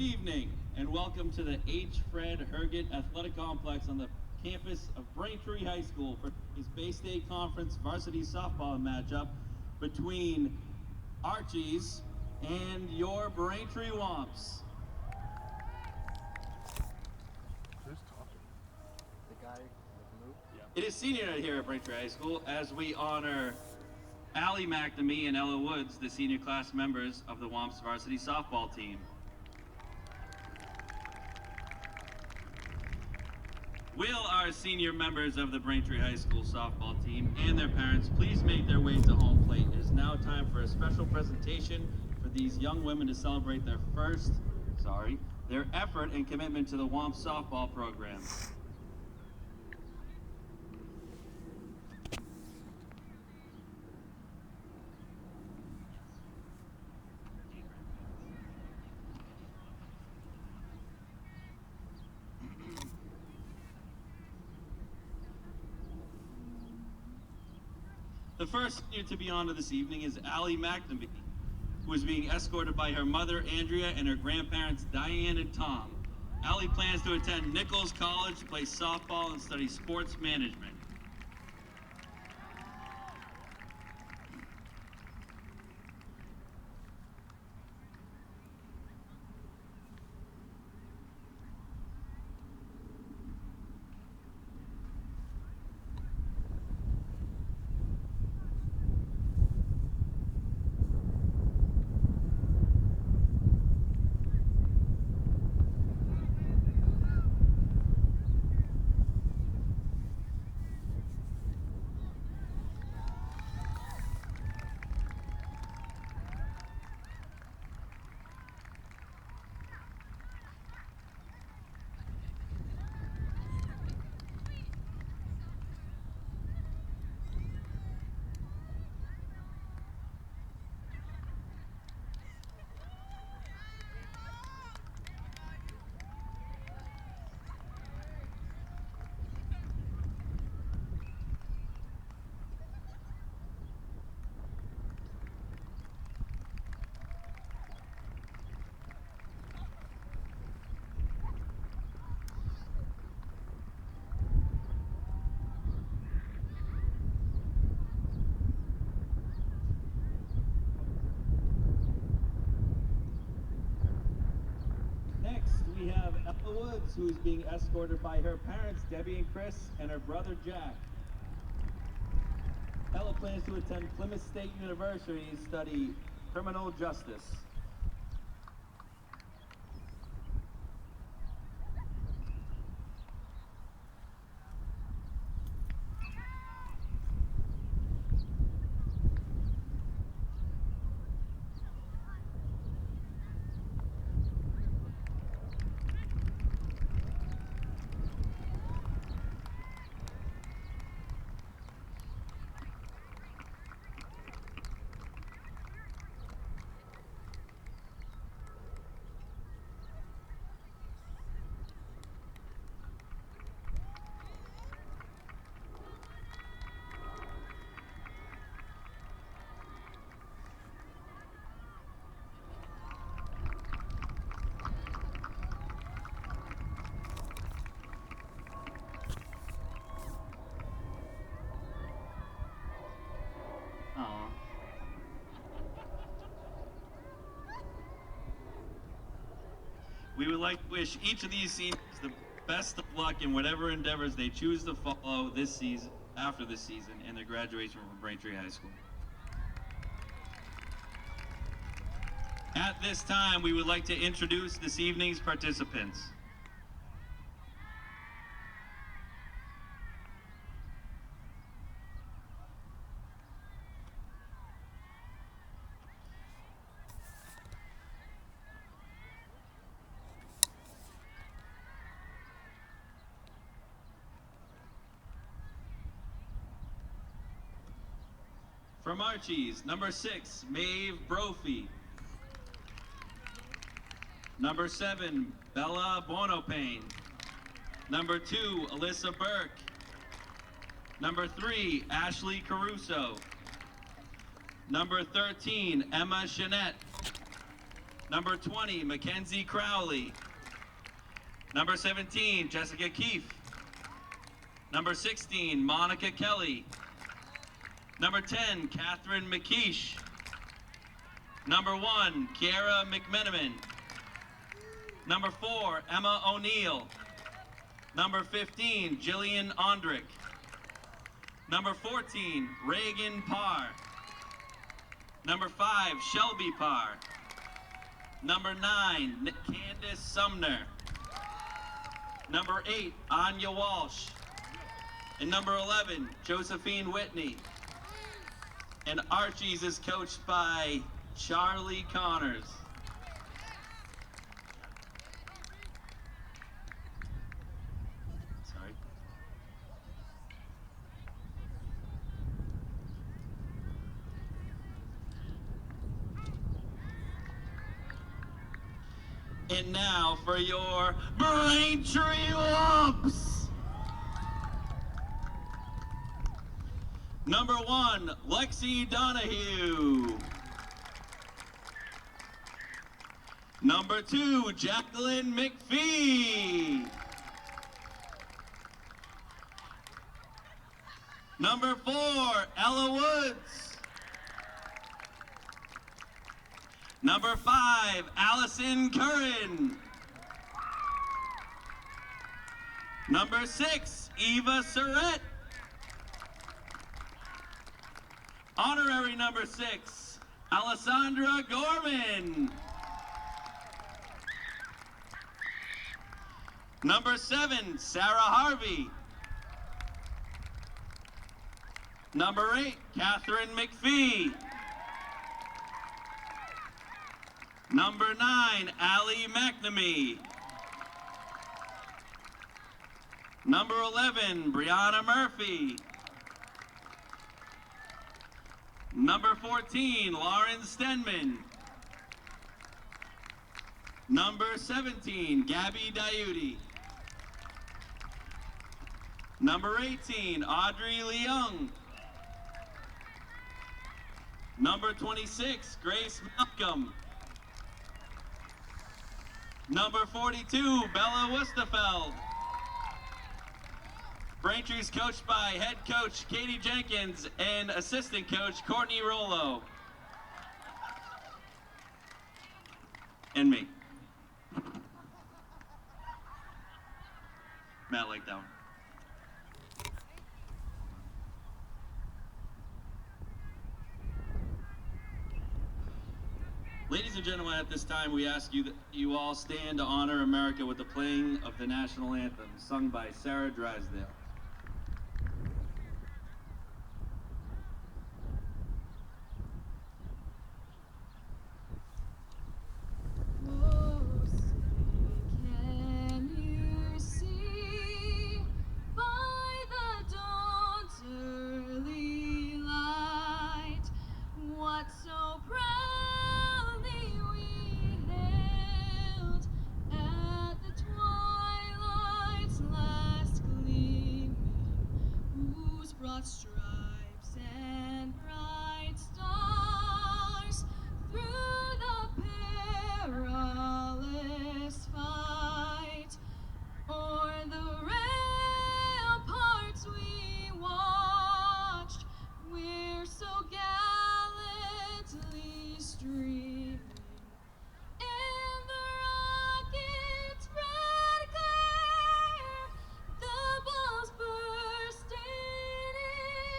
evening, and welcome to the H. Fred Herget Athletic Complex on the campus of Braintree High School for today's Bay State Conference varsity softball matchup between Archies and your Braintree Womps. Who's talking? The guy with the move? Yeah. It is senior night here at Braintree High School as we honor Allie McNamee and Ella Woods, the senior class members of the Womps varsity softball team. Will our senior members of the Braintree High School softball team and their parents please make their way to home plate? It is now time for a special presentation for these young women to celebrate their their effort and commitment to the Womps softball program. The first senior to be honored this evening is Allie McNamee, who is being escorted by her mother, Andrea, and her grandparents, Diane and Tom. Allie plans to attend Nichols College to play softball and study sports management. We have Ella Woods, who is being escorted by her parents, Debbie and Chris, and her brother, Jack. Ella plans to attend Plymouth State University to study criminal justice. Aww. We would like to wish each of these seniors the best of luck in whatever endeavors they choose to follow this season, after this season, and their graduation from Braintree High School. At this time, we would like to introduce this evening's participants. From Archies, number 6, Maeve Brophy. Number 7, Bella Bonopane. Number 2, Alyssa Burke. Number 3, Ashley Caruso. Number 13, Emma Chanette. Number 20, Mackenzie Crowley. Number 17, Jessica Keefe. Number 16, Monica Kelly. Number 10, Catherine McKeish. Number 1, Kiara McMenamin. Number 4, Emma O'Neill. Number 15, Jillian Ondrick. Number 14, Reagan Parr. Number 5, Shelby Parr. Number 9, Candace Sumner. Number 8, Anya Walsh. And number 11, Josephine Whitney. And Archie's is coached by Charlie Connors. Sorry. And now for your Braintree Whoops! Number 1, Lexi Donahue. Number 2, Jacqueline McPhee. Number 4, Ella Woods. Number 5, Allison Curran. Number 6, Eva Surratt. Honorary number 6, Alessandra Gorman. Number 7, Sarah Harvey. Number 8, Catherine McPhee. Number 9, Allie McNamee. Number 11, Brianna Murphy. Number 14, Lauren Stenman. Number 17, Gabby Diuti. Number 18, Audrey Leung. Number 26, Grace Malcolm. Number 42, Bella Wustafeld. Braintree's coached by head coach Katie Jenkins and assistant coach Courtney Rollo. And me. Matt liked that one. Ladies and gentlemen, at this time we ask you that you all stand to honor America with the playing of the national anthem, sung by Sarah Drysdale. Stripes and bright stars through the perilous fight, o'er the ramparts we watched, we're so gallantly streaming in the rocket's red glare, the balls bursting in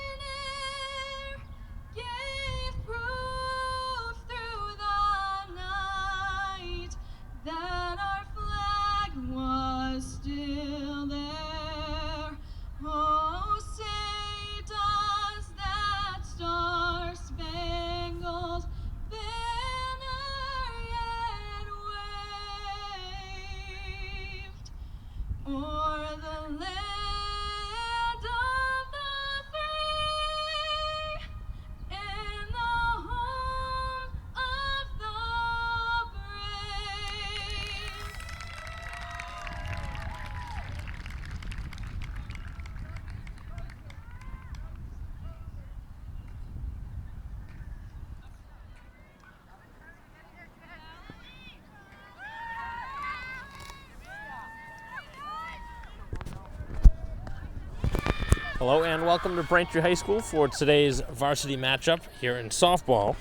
Hello and welcome to Braintree High School for today's varsity matchup here in softball.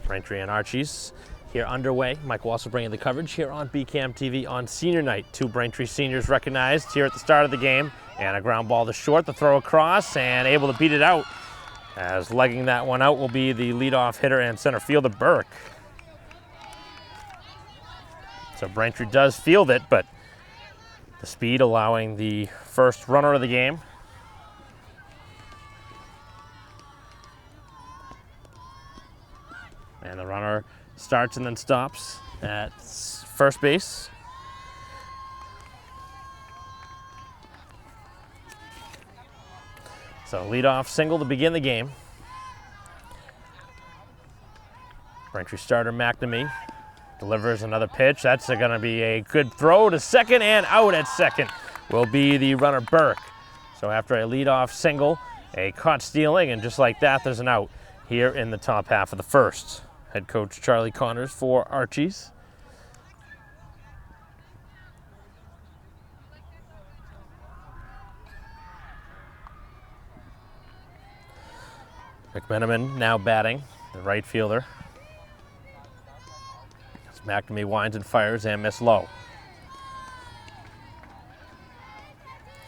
Braintree and Archies here underway. Mike will also bringing the coverage here on BCAM TV on senior night. Two Braintree seniors recognized here at the start of the game, and a ground ball to short, the throw across, and able to beat it out. As legging that one out will be the leadoff hitter and center fielder Burke. So Braintree does field it, but the speed allowing the first runner of the game. And the runner starts and then stops at first base. So leadoff single to begin the game. Braintree starter McNamee delivers another pitch. That's going to be a good throw to second, and out at second will be the runner Burke. So after a leadoff single, a caught stealing, and just like that, there's an out here in the top half of the first. Head coach Charlie Connors for Archies. McMenamin now batting, the right fielder. As McNamee winds and fires and miss low.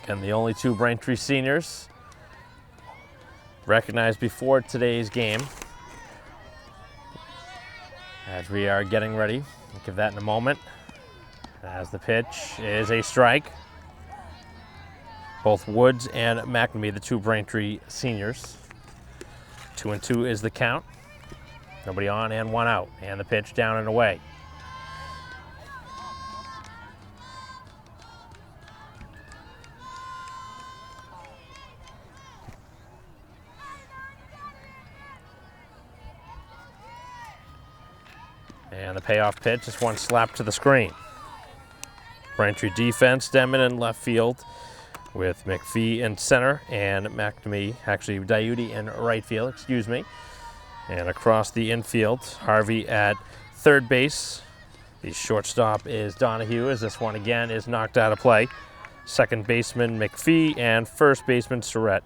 Again, the only two Braintree seniors recognized before today's game. As we are getting ready, we'll give that in a moment. As the pitch is a strike. Both Woods and McNamee, the two Braintree seniors. 2-2 is the count. Nobody on and one out. And the pitch down and away. And the payoff pitch is one slap to the screen. Braintree defense, Denman in left field with McPhee in center and McNamee, actually Diuti in right field, excuse me. And across the infield, Harvey at third base. The shortstop is Donahue, as this one again is knocked out of play. Second baseman McPhee and first baseman Surratt,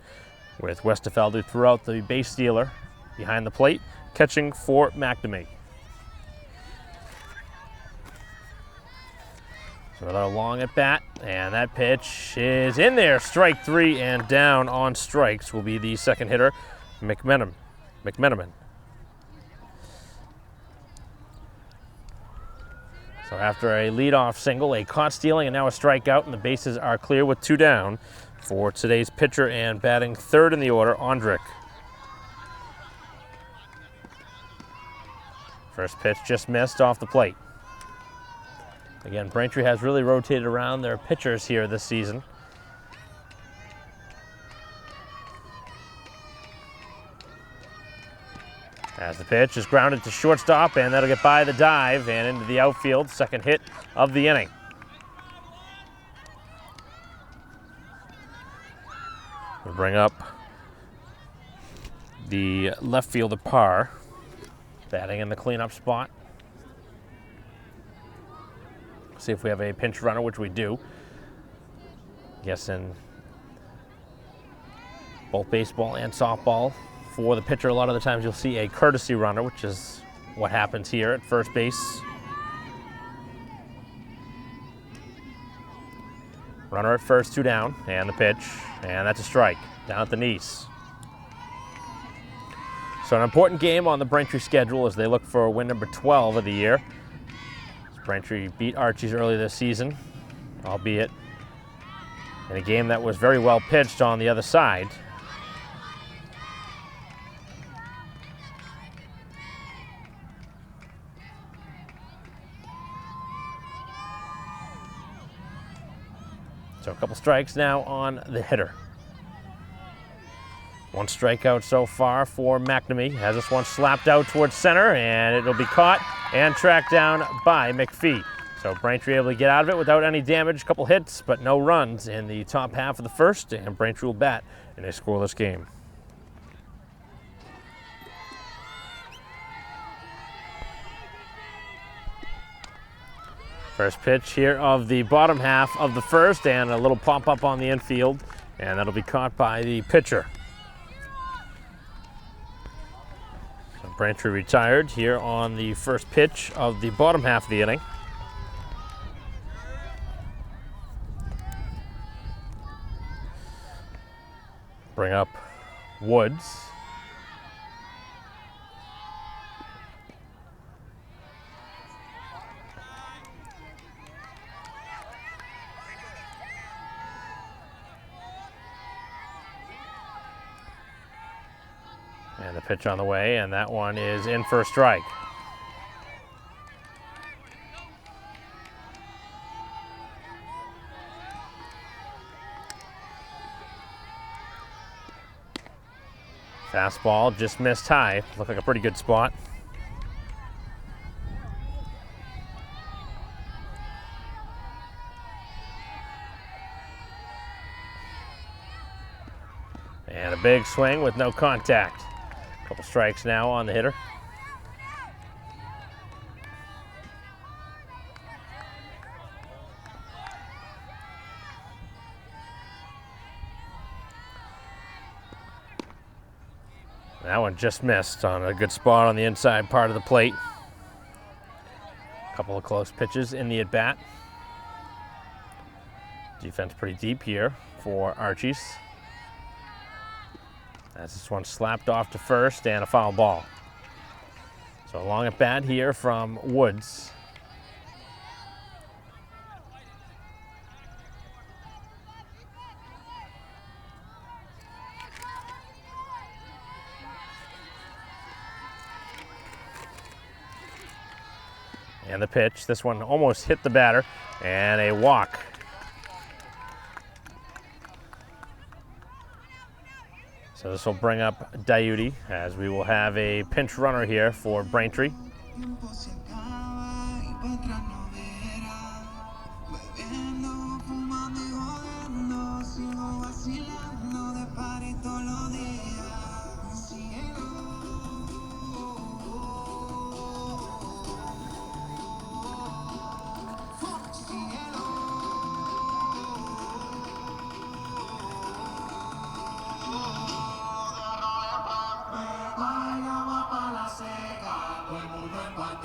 with Westefeld throughout the base stealer behind the plate, catching for McNamee. So another long at bat, and that pitch is in there. Strike three, and down on strikes will be the second hitter, McMenamin. So after a leadoff single, a caught stealing, and now a strikeout, and the bases are clear with two down for today's pitcher and batting third in the order, Ondrick. First pitch just missed off the plate. Again, Braintree has really rotated around their pitchers here this season. As the pitch is grounded to shortstop, and that'll get by the dive and into the outfield, second hit of the inning. We'll bring up the left fielder Parr, batting in the cleanup spot. See if we have a pinch runner, which we do. Yes, in both baseball and softball, for the pitcher, a lot of the times you'll see a courtesy runner, which is what happens here at first base. Runner at first, two down, and the pitch, and that's a strike, down at the knees. So an important game on the Braintree schedule as they look for win number 12 of the year. Braintree beat Archies early this season, albeit in a game that was very well pitched on the other side. So a couple strikes now on the hitter. One strikeout so far for McNamee. Has this one slapped out towards center, and it'll be caught and tracked down by McPhee. So Braintree able to get out of it without any damage. A couple hits, but no runs in the top half of the first, and Braintree will bat in a scoreless game. First pitch here of the bottom half of the first, and a little pop-up on the infield And that'll be caught by the pitcher. So Braintree retired here on the first pitch of the bottom half of the inning. Bring up Woods. And the pitch on the way, and that one is in for a strike. Fastball just missed high. Looked like a pretty good spot. And a big swing with no contact. Couple strikes now on the hitter. That one just missed on a good spot on the inside part of the plate. A couple of close pitches in the at-bat. Defense pretty deep here for Archies. As this one slapped off to first and a foul ball. So a long at bat here from Woods. And the pitch, this one almost hit the batter, and a walk. So this will bring up Diuti, as we will have a pinch runner here for Braintree.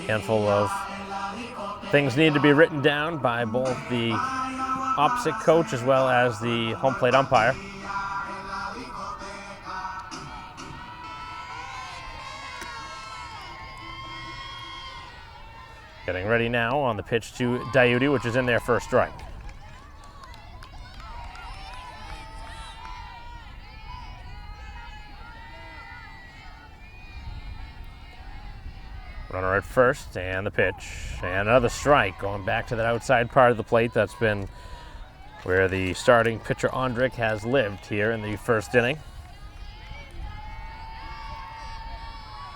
Handful of things need to be written down by both the opposite coach as well as the home plate umpire. Getting ready now on the pitch to Diuti, which is in there for a strike. Runner at first, and the pitch, and another strike, going back to that outside part of the plate. That's been where the starting pitcher Ondrick has lived here in the first inning.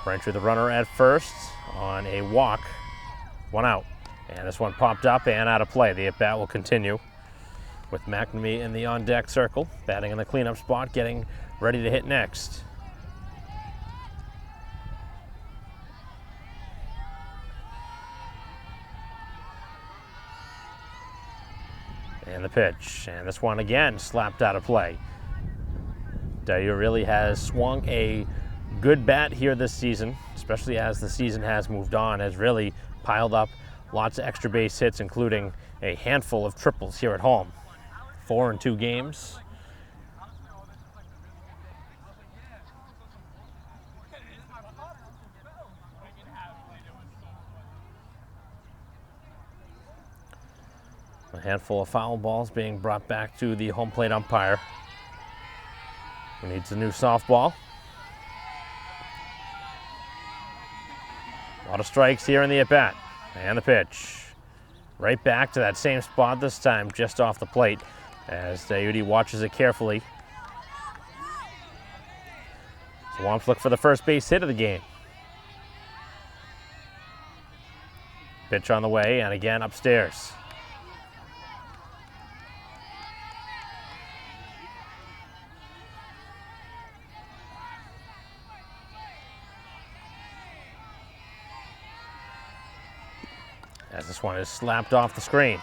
Braintree the runner at first on a walk, one out, and this one popped up and out of play. The at-bat will continue with McNamee in the on-deck circle, batting in the cleanup spot, getting ready to hit next. And the pitch, and this one again slapped out of play. Diuti really has swung a good bat here this season, especially as the season has moved on, has really piled up lots of extra base hits, including a handful of triples here at home. 4 in 2 games. A handful of foul balls being brought back to the home plate umpire, who needs a new softball. A lot of strikes here in the at-bat. And the pitch. Right back to that same spot, this time just off the plate, as Diuti watches it carefully. So Swamps look for the first base hit of the game. Pitch on the way, and again upstairs. As this one is slapped off the screen.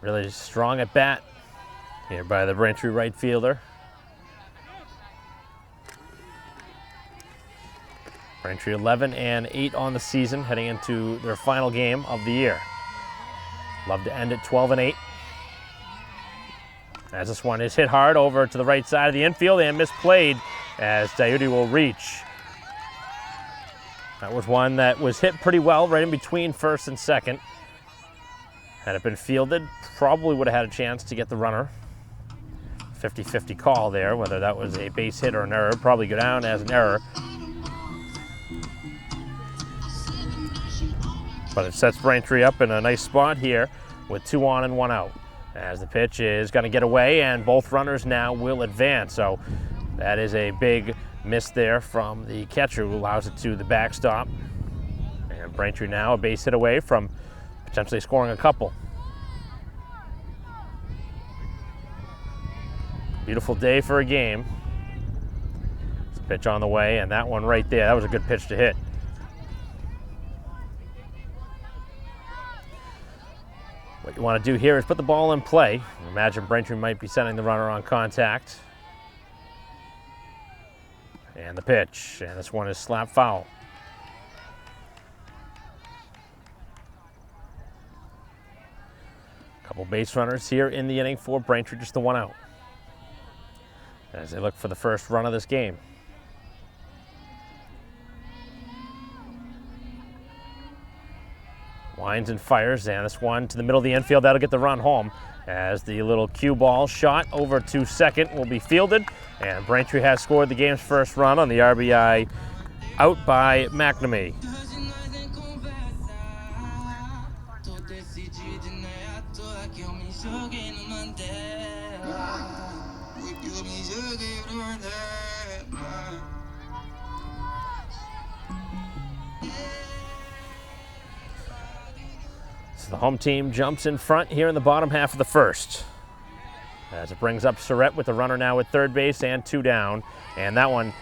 Really strong at bat here by the Braintree right fielder. Braintree 11-8 on the season, heading into their final game of the year. Love to end it 12-8. As this one is hit hard over to the right side of the infield and misplayed as Dayuti will reach. That was one that was hit pretty well right in between first and second. Had it been fielded, probably would have had a chance to get the runner. 50-50 call there, whether that was a base hit or an error. Probably go down as an error. But it sets Braintree up in a nice spot here with 2 on and 1 out. As the pitch is going to get away and both runners now will advance. So that is a big miss there from the catcher who allows it to the backstop. And Braintree now a base hit away from potentially scoring a couple. Beautiful day for a game. It's a pitch on the way, and that one right there, that was a good pitch to hit. What you want to do here is put the ball in play. Imagine Braintree might be sending the runner on contact. And the pitch, and this one is slap foul. Couple base runners here in the inning for Braintree, just the 1 out. As they look for the first run of this game. Winds and fires, and this one to the middle of the infield. That'll get the run home as the little cue ball shot over to second will be fielded. And Braintree has scored the game's first run on the RBI out by McNamee. So the home team jumps in front here in the bottom half of the first. As it brings up Surrett with the runner now at third base and 2 down. And that one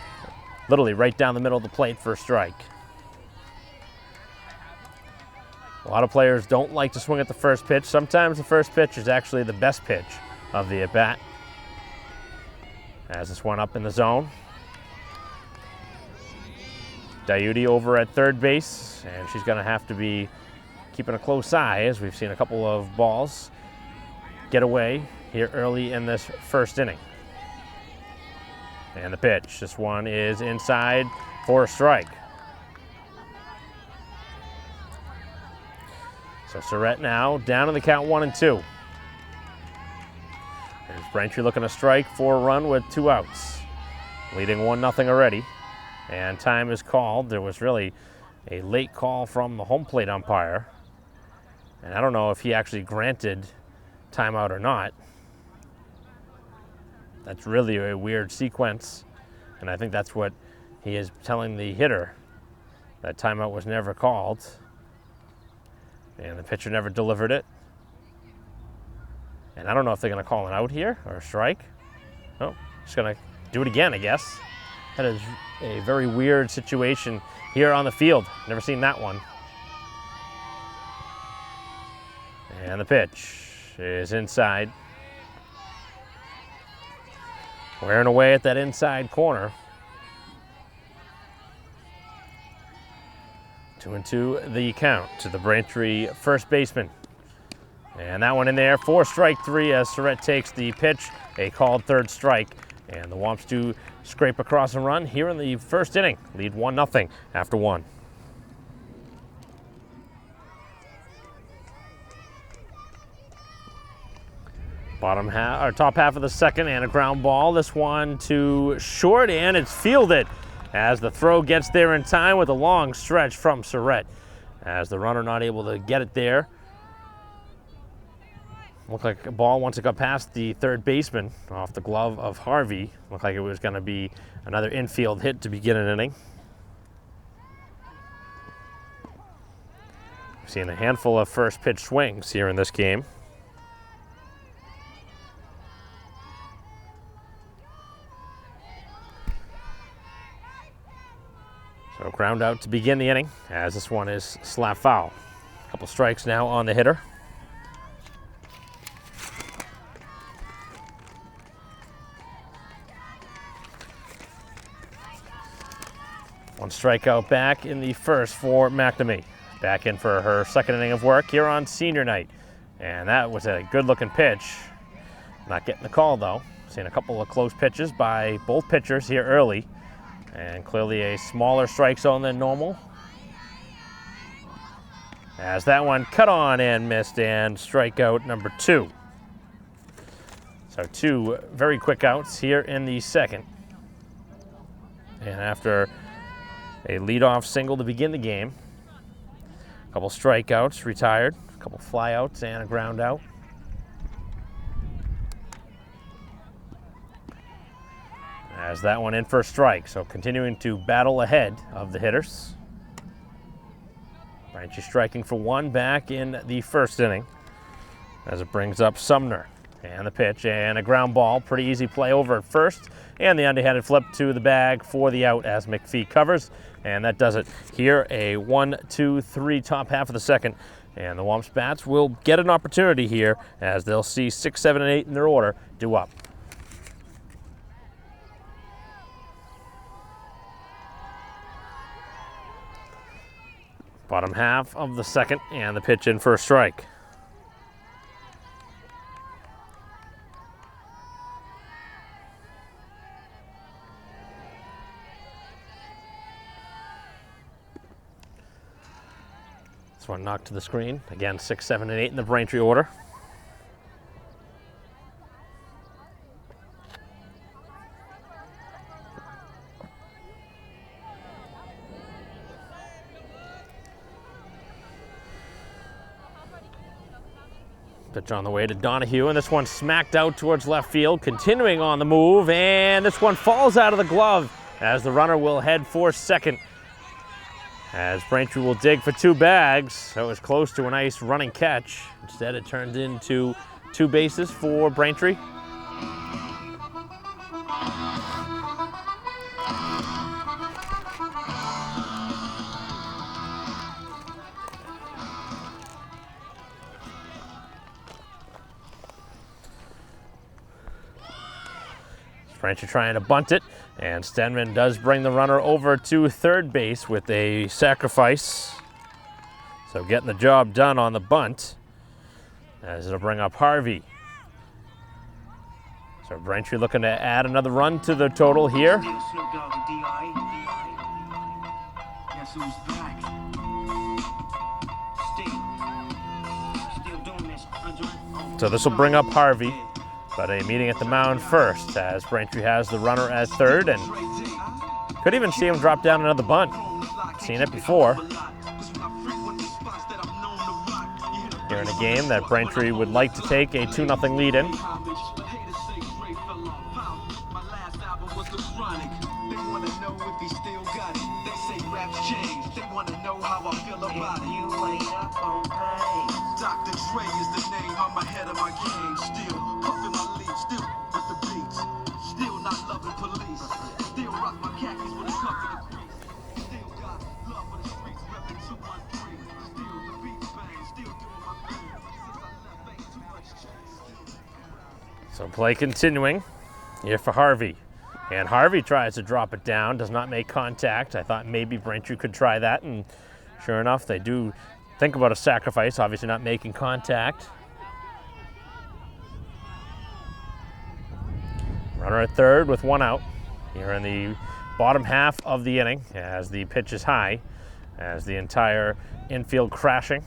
literally right down the middle of the plate for a strike. A lot of players don't like to swing at the first pitch. Sometimes the first pitch is actually the best pitch of the at-bat. As this one up in the zone. Dayuti over at third base, and she's going to have to be keeping a close eye as we've seen a couple of balls get away here early in this first inning. And the pitch, this one is inside for a strike. So Surrett now down in the count 1-2. There's Braintree looking to strike for a run with 2 outs. Leading 1-0 already. And time is called. There was really a late call from the home plate umpire. And I don't know if he actually granted timeout or not. That's really a weird sequence. And I think that's what he is telling the hitter, that timeout was never called. And the pitcher never delivered it. And I don't know if they're going to call an out here or a strike. Oh, just going to do it again, I guess. That is a very weird situation here on the field. Never seen that one. And the pitch is inside. Wearing away at that inside corner. 2-2 the count to the Braintree first baseman. And that one in there for strike 3 as Surrett takes the pitch, a called third strike. And the Womps do scrape across and run here in the first inning. Lead 1-0 after 1. Bottom half, or top half of the second, and a ground ball. This one to short, and it's fielded as the throw gets there in time with a long stretch from Surrett. As the runner not able to get it there. Looked like a ball once it got past the third baseman off the glove of Harvey. Looked like it was going to be another infield hit to begin an inning. We've seen a handful of first pitch swings here in this game. So ground out to begin the inning as this one is slap foul. A couple strikes now on the hitter. strikeout back in the first for McNamee. Back in for her second inning of work here on senior night. And that was a good-looking pitch. Not getting the call, though. Seeing a couple of close pitches by both pitchers here early. And clearly a smaller strike zone than normal. As that one cut on and missed, and strikeout number 2. So 2 very quick outs here in the second. And after a leadoff single to begin the game, a couple strikeouts, retired, a couple flyouts, and a ground out. As that one in for a strike, so continuing to battle ahead of the hitters. Branchy striking for 1 back in the first inning as it brings up Sumner. And the pitch and a ground ball. Pretty easy play over at first. And the underhanded flip to the bag for the out as McPhee covers. And that does it here. A 1-2-3 top half of the second. And the Womps Bats will get an opportunity here as they'll see 6, 7, and 8 in their order due up. Bottom half of the second, and the pitch in for a strike. This one knocked to the screen. Again, 6, 7, and 8 in the Braintree order. Pitch on the way to Donahue, and this one smacked out towards left field, continuing on the move, and this one falls out of the glove as the runner will head for second. As Braintree will dig for 2 bags, so it was close to a nice running catch. Instead, it turned into 2 bases for Braintree. Braintree trying to bunt it, and Stenman does bring the runner over to third base with a sacrifice. So getting the job done on the bunt, as it'll bring up Harvey. So Braintree looking to add another run to the total here. So this will bring up Harvey. But a meeting at the mound first as Braintree has the runner at third, and could even see him drop down another bunt. Seen it before. Here in a game that Braintree would like to take a 2-0 lead in. So play continuing here for Harvey. And Harvey tries to drop it down, does not make contact. I thought maybe Braintree could try that, and sure enough, they do think about a sacrifice, obviously not making contact. Runner at third with 1 out here in the bottom half of the inning as the pitch is high, as the entire infield crashing.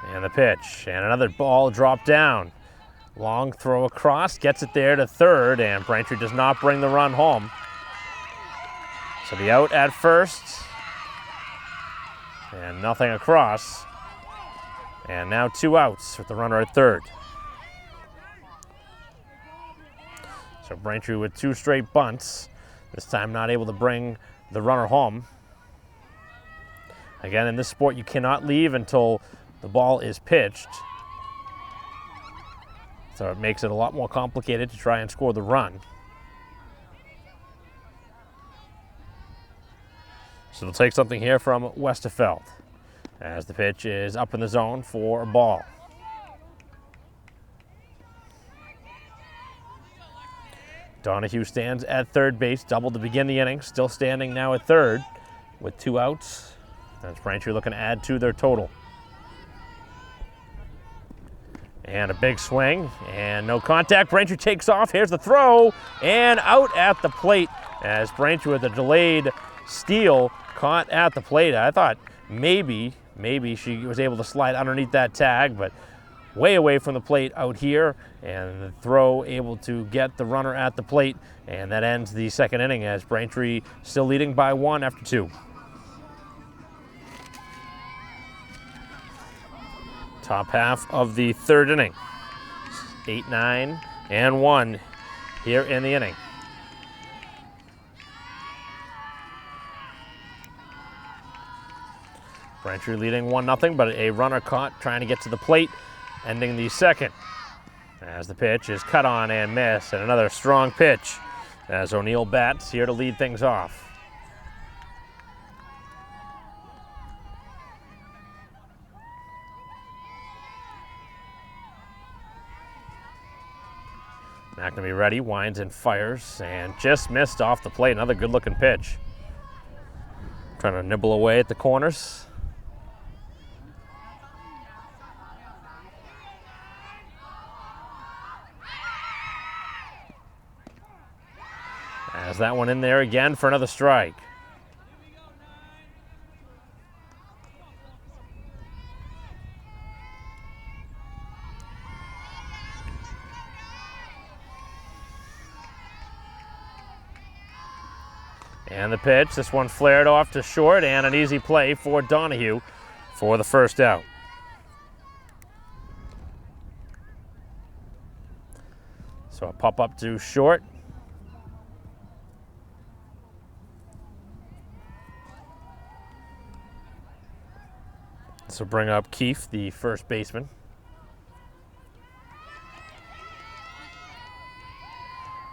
And the pitch, and another ball dropped down. Long throw across, gets it there to third, and Braintree does not bring the run home. So the out at first, and nothing across. And now 2 outs with the runner at third. So Braintree with 2 straight bunts, this time not able to bring the runner home. Again, in this sport, you cannot leave until the ball is pitched. So it makes it a lot more complicated to try and score the run. So they'll take something here from Westerfeld as the pitch is up in the zone for a ball. Donahue stands at third base, double to begin the inning, still standing now at third with 2 outs. That's Braintree looking to add to their total. And a big swing, and no contact. Braintree takes off. Here's the throw, and out at the plate as Braintree with a delayed steal caught at the plate. I thought maybe she was able to slide underneath that tag, but way away from the plate out here, and the throw able to get the runner at the plate, and that ends the second inning as Braintree still leading by 1 after 2. Top half of the third inning. 8-9 and 1 here in the inning. Braintree leading 1-0, but a runner caught trying to get to the plate, ending the second. As the pitch is cut on and missed, and another strong pitch as O'Neill bats here to lead things off. McNamee ready, winds and fires, and just missed off the plate. Another good-looking pitch. Trying to nibble away at the corners. As that one in there again for another strike. And the pitch, this one flared off to short, and an easy play for Donahue for the first out. So a pop up to short. This will bring up Keefe, the first baseman.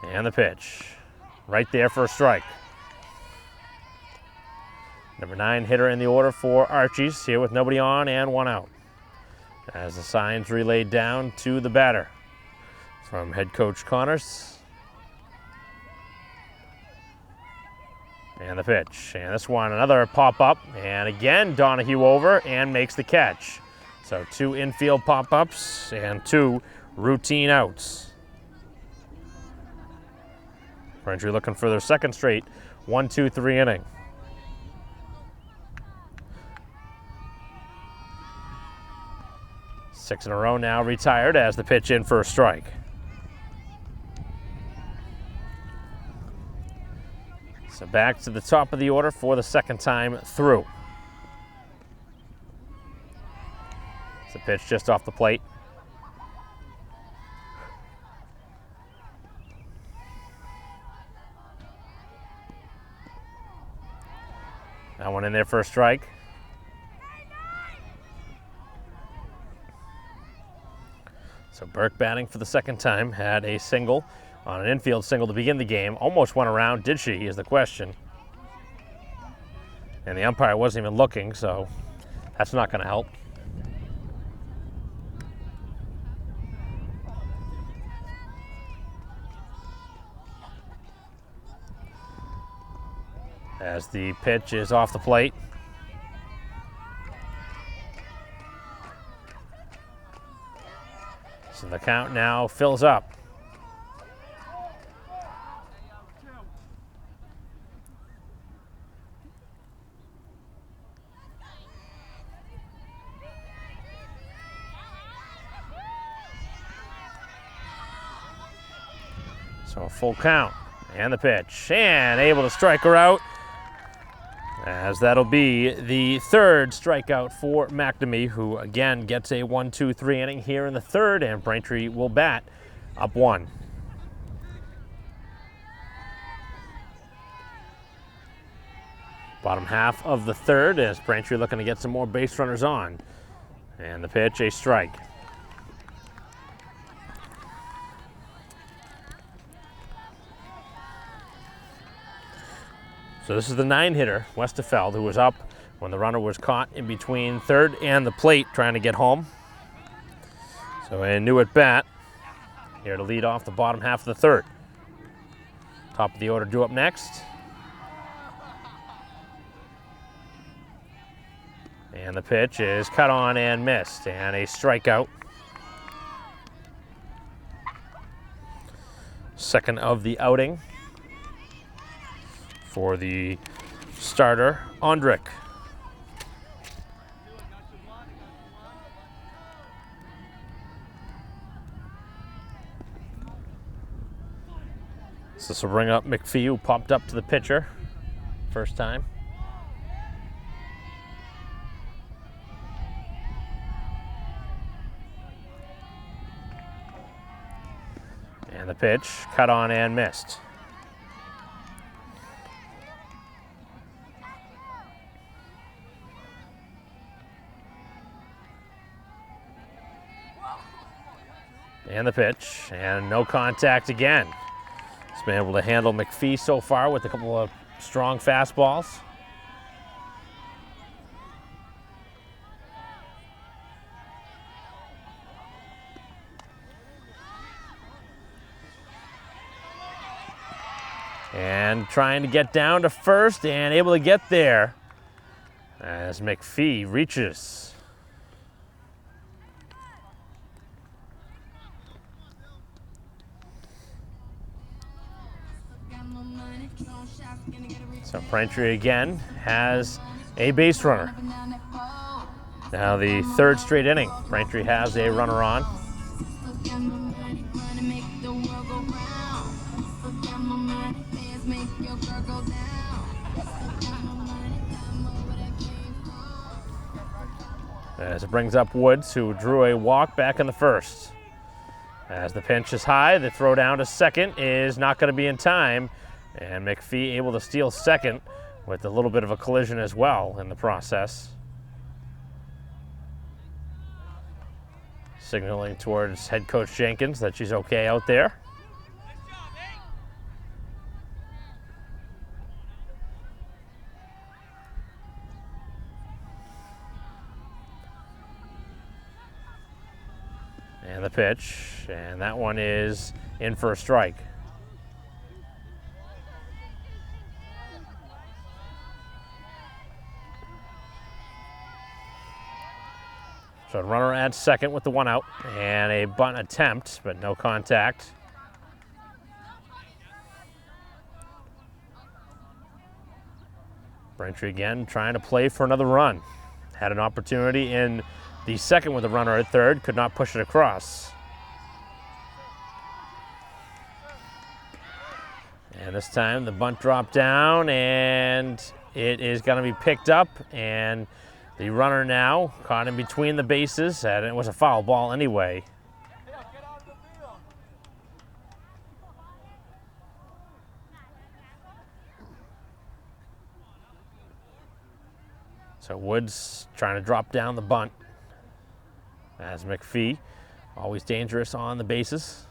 And the pitch, right there for a strike. Number 9 hitter in the order for Archies, here with nobody on and 1 out. As the signs relayed down to the batter from head coach Connors. And the pitch, and this one, another pop-up, and again Donahue over and makes the catch. So 2 infield pop-ups and 2 routine outs. Braintree looking for their second straight 1-2-3 inning. 6 in a row now retired as the pitch in for a strike. So back to the top of the order for the second time through. It's a pitch just off the plate. That one in there for a strike. So Burke batting for the second time, had a single on an infield single to begin the game. Almost went around, did she, is the question. And the umpire wasn't even looking, so that's not going to help. As the pitch is off the plate. So the count now fills up. So a full count, and the pitch, and able to strike her out, as that'll be the third strikeout for McNamee, who again gets a 1-2-3 inning here in the third, and Braintree will bat up 1. Bottom half of the third as Braintree looking to get some more base runners on. And the pitch, a strike. So this is the 9 hitter, Westerfeld, who was up when the runner was caught in between third and the plate trying to get home. So a new at bat here to lead off the bottom half of the third. Top of the order due up next. And the pitch is cut on and missed, and a strikeout. Second of the outing for the starter, Ondrick. So this will bring up McPhee, who popped up to the pitcher first time. And the pitch, cut on and missed. And the pitch, and no contact again. He's been able to handle McPhee so far with a couple of strong fastballs. And trying to get down to first and able to get there as McPhee reaches. So Braintree again has a base runner. Now the third straight inning, Braintree has a runner on. As it brings up Woods, who drew a walk back in the first. As the pinch is high, the throw down to second is not going to be in time, and McPhee able to steal second with a little bit of a collision as well in the process. Signaling towards head coach Jenkins that she's okay out there. And the pitch, and that one is in for a strike. So runner at second with the one out, and a bunt attempt, but no contact. Braintree again trying to play for another run. Had an opportunity in the second with a runner at third, could not push it across. And this time the bunt dropped down, and it is going to be picked up, and the runner now caught in between the bases, and it was a foul ball anyway. So Woods trying to drop down the bunt. As McPhee, always dangerous on the bases.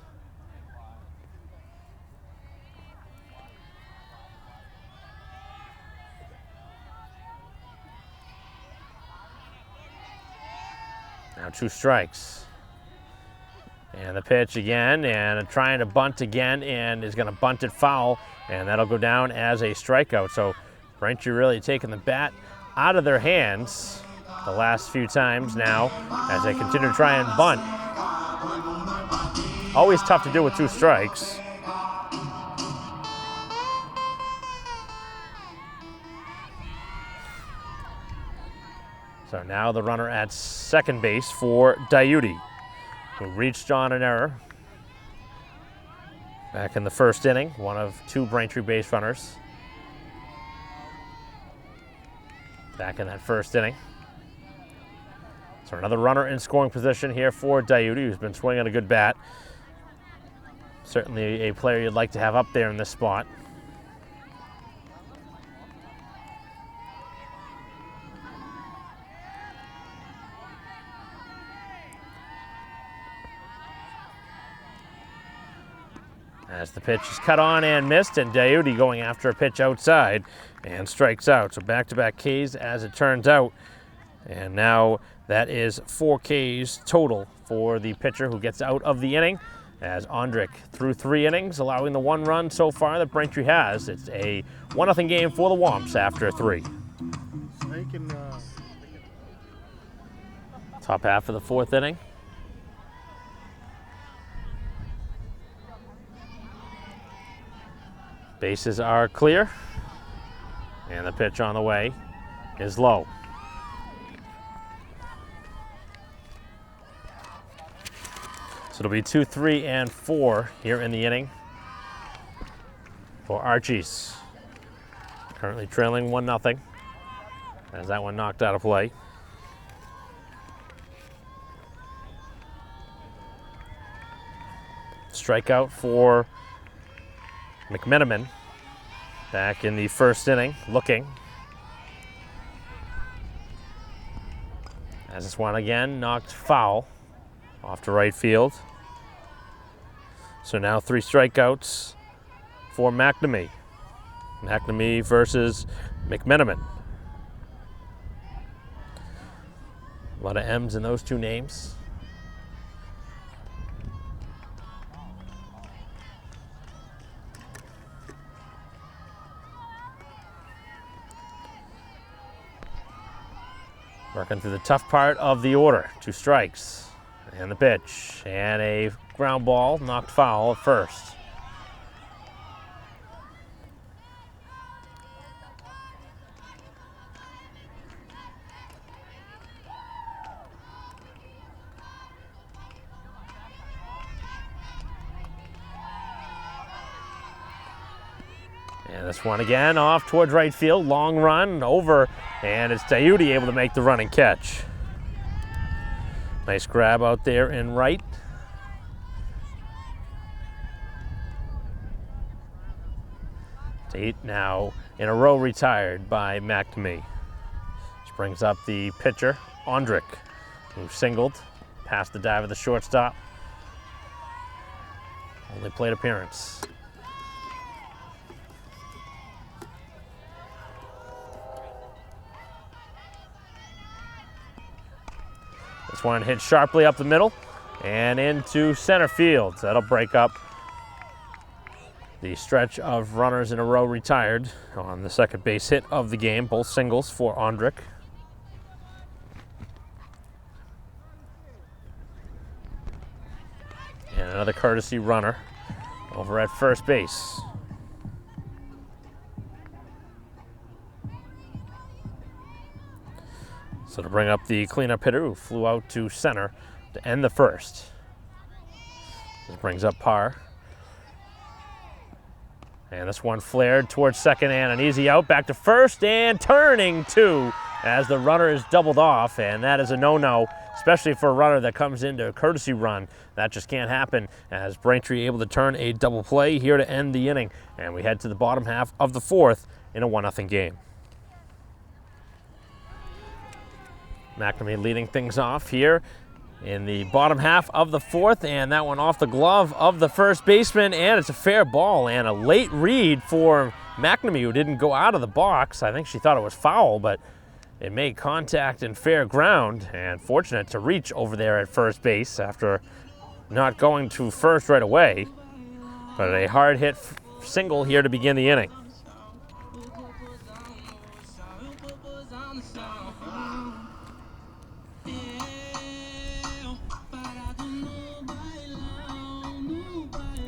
Now 2 strikes. And the pitch again, and trying to bunt again, and is going to bunt it foul, and that'll go down as a strikeout. So Braintree really taking the bat out of their hands the last few times now as they continue to try and bunt. Always tough to do with 2 strikes. So now the runner at second base for Diuti, who reached on an error back in the first inning, one of 2 Braintree base runners back in that first inning. So another runner in scoring position here for Diuti, who's been swinging a good bat. Certainly a player you'd like to have up there in this spot. As the pitch is cut on and missed, and Diuti going after a pitch outside and strikes out. So back-to-back Ks as it turns out. And now that is 4 Ks total for the pitcher who gets out of the inning. as Ondrick through 3 innings, allowing the 1 run so far that Braintree has. It's a 1-0 game for the Womps after 3. Snake and Top half of the 4th inning. Bases are clear, and the pitch on the way is low. So it'll be 2, 3, and 4 here in the inning for Archies. Currently trailing 1-0 as that one knocked out of play. Strikeout for McMenamin back in the 1st inning, looking. As this one again knocked foul off to right field. So now 3 strikeouts for McNamee. McNamee versus McMenamin. A lot of M's in those 2 names. Working through the tough part of the order. 2 strikes. And the pitch. And a ground ball knocked foul at first. And this one again off towards right field. Long run over. And it's Dayuti able to make the running catch. Nice grab out there in right. It's 8 now in a row retired by McNamee. Which brings up the pitcher, Ondrick, who singled past the dive of the shortstop. Only plate appearance. This one hit sharply up the middle and into center field. So that'll break up the stretch of runners in a row retired on the second base hit of the game. Both singles for Ondrick. And another courtesy runner over at first base. So to bring up the cleanup hitter who flew out to center to end the first. This brings up Parr. And this one flared towards second and an easy out. Back to first and turning 2 as the runner is doubled off. And that is a no-no, especially for a runner that comes into a courtesy run. That just can't happen as Braintree able to turn a double play here to end the inning. And we head to the bottom half of the 4th in a 1-0 game. McNamee leading things off here in the bottom half of the 4th, and that one off the glove of the first baseman, and it's a fair ball and a late read for McNamee, who didn't go out of the box. I think she thought it was foul, but it made contact in fair ground, and fortunate to reach over there at first base after not going to first right away. But a hard hit single here to begin the inning.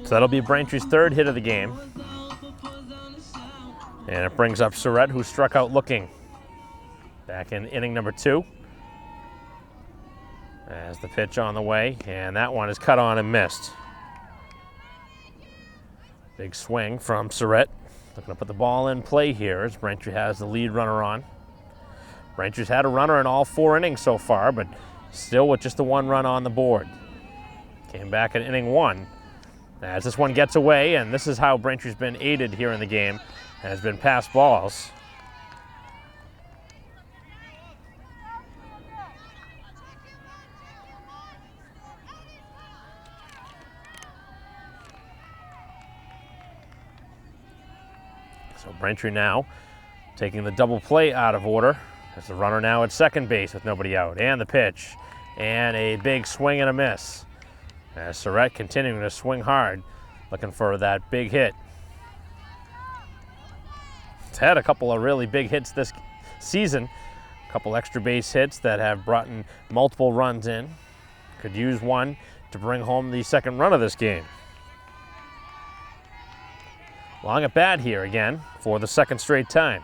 So that'll be Braintree's 3rd hit of the game. And it brings up Surrett, who struck out looking back in inning number 2. As the pitch on the way, and that one is cut on and missed. Big swing from Surrett. Looking to put the ball in play here as Braintree has the lead runner on. Braintree's had a runner in all 4 innings so far, but still with just the 1 run on the board. Came back in inning 1. As this one gets away, and this is how Braintree's been aided here in the game, has been pass balls. So Braintree now taking the double play out of order. There's the runner now at second base with nobody out, and the pitch, and a big swing and a miss. As Surratt continuing to swing hard, looking for that big hit. It's had a couple of really big hits this season. A couple extra base hits that have brought in multiple runs in. Could use one to bring home the second run of this game. Long at bat here again for the second straight time.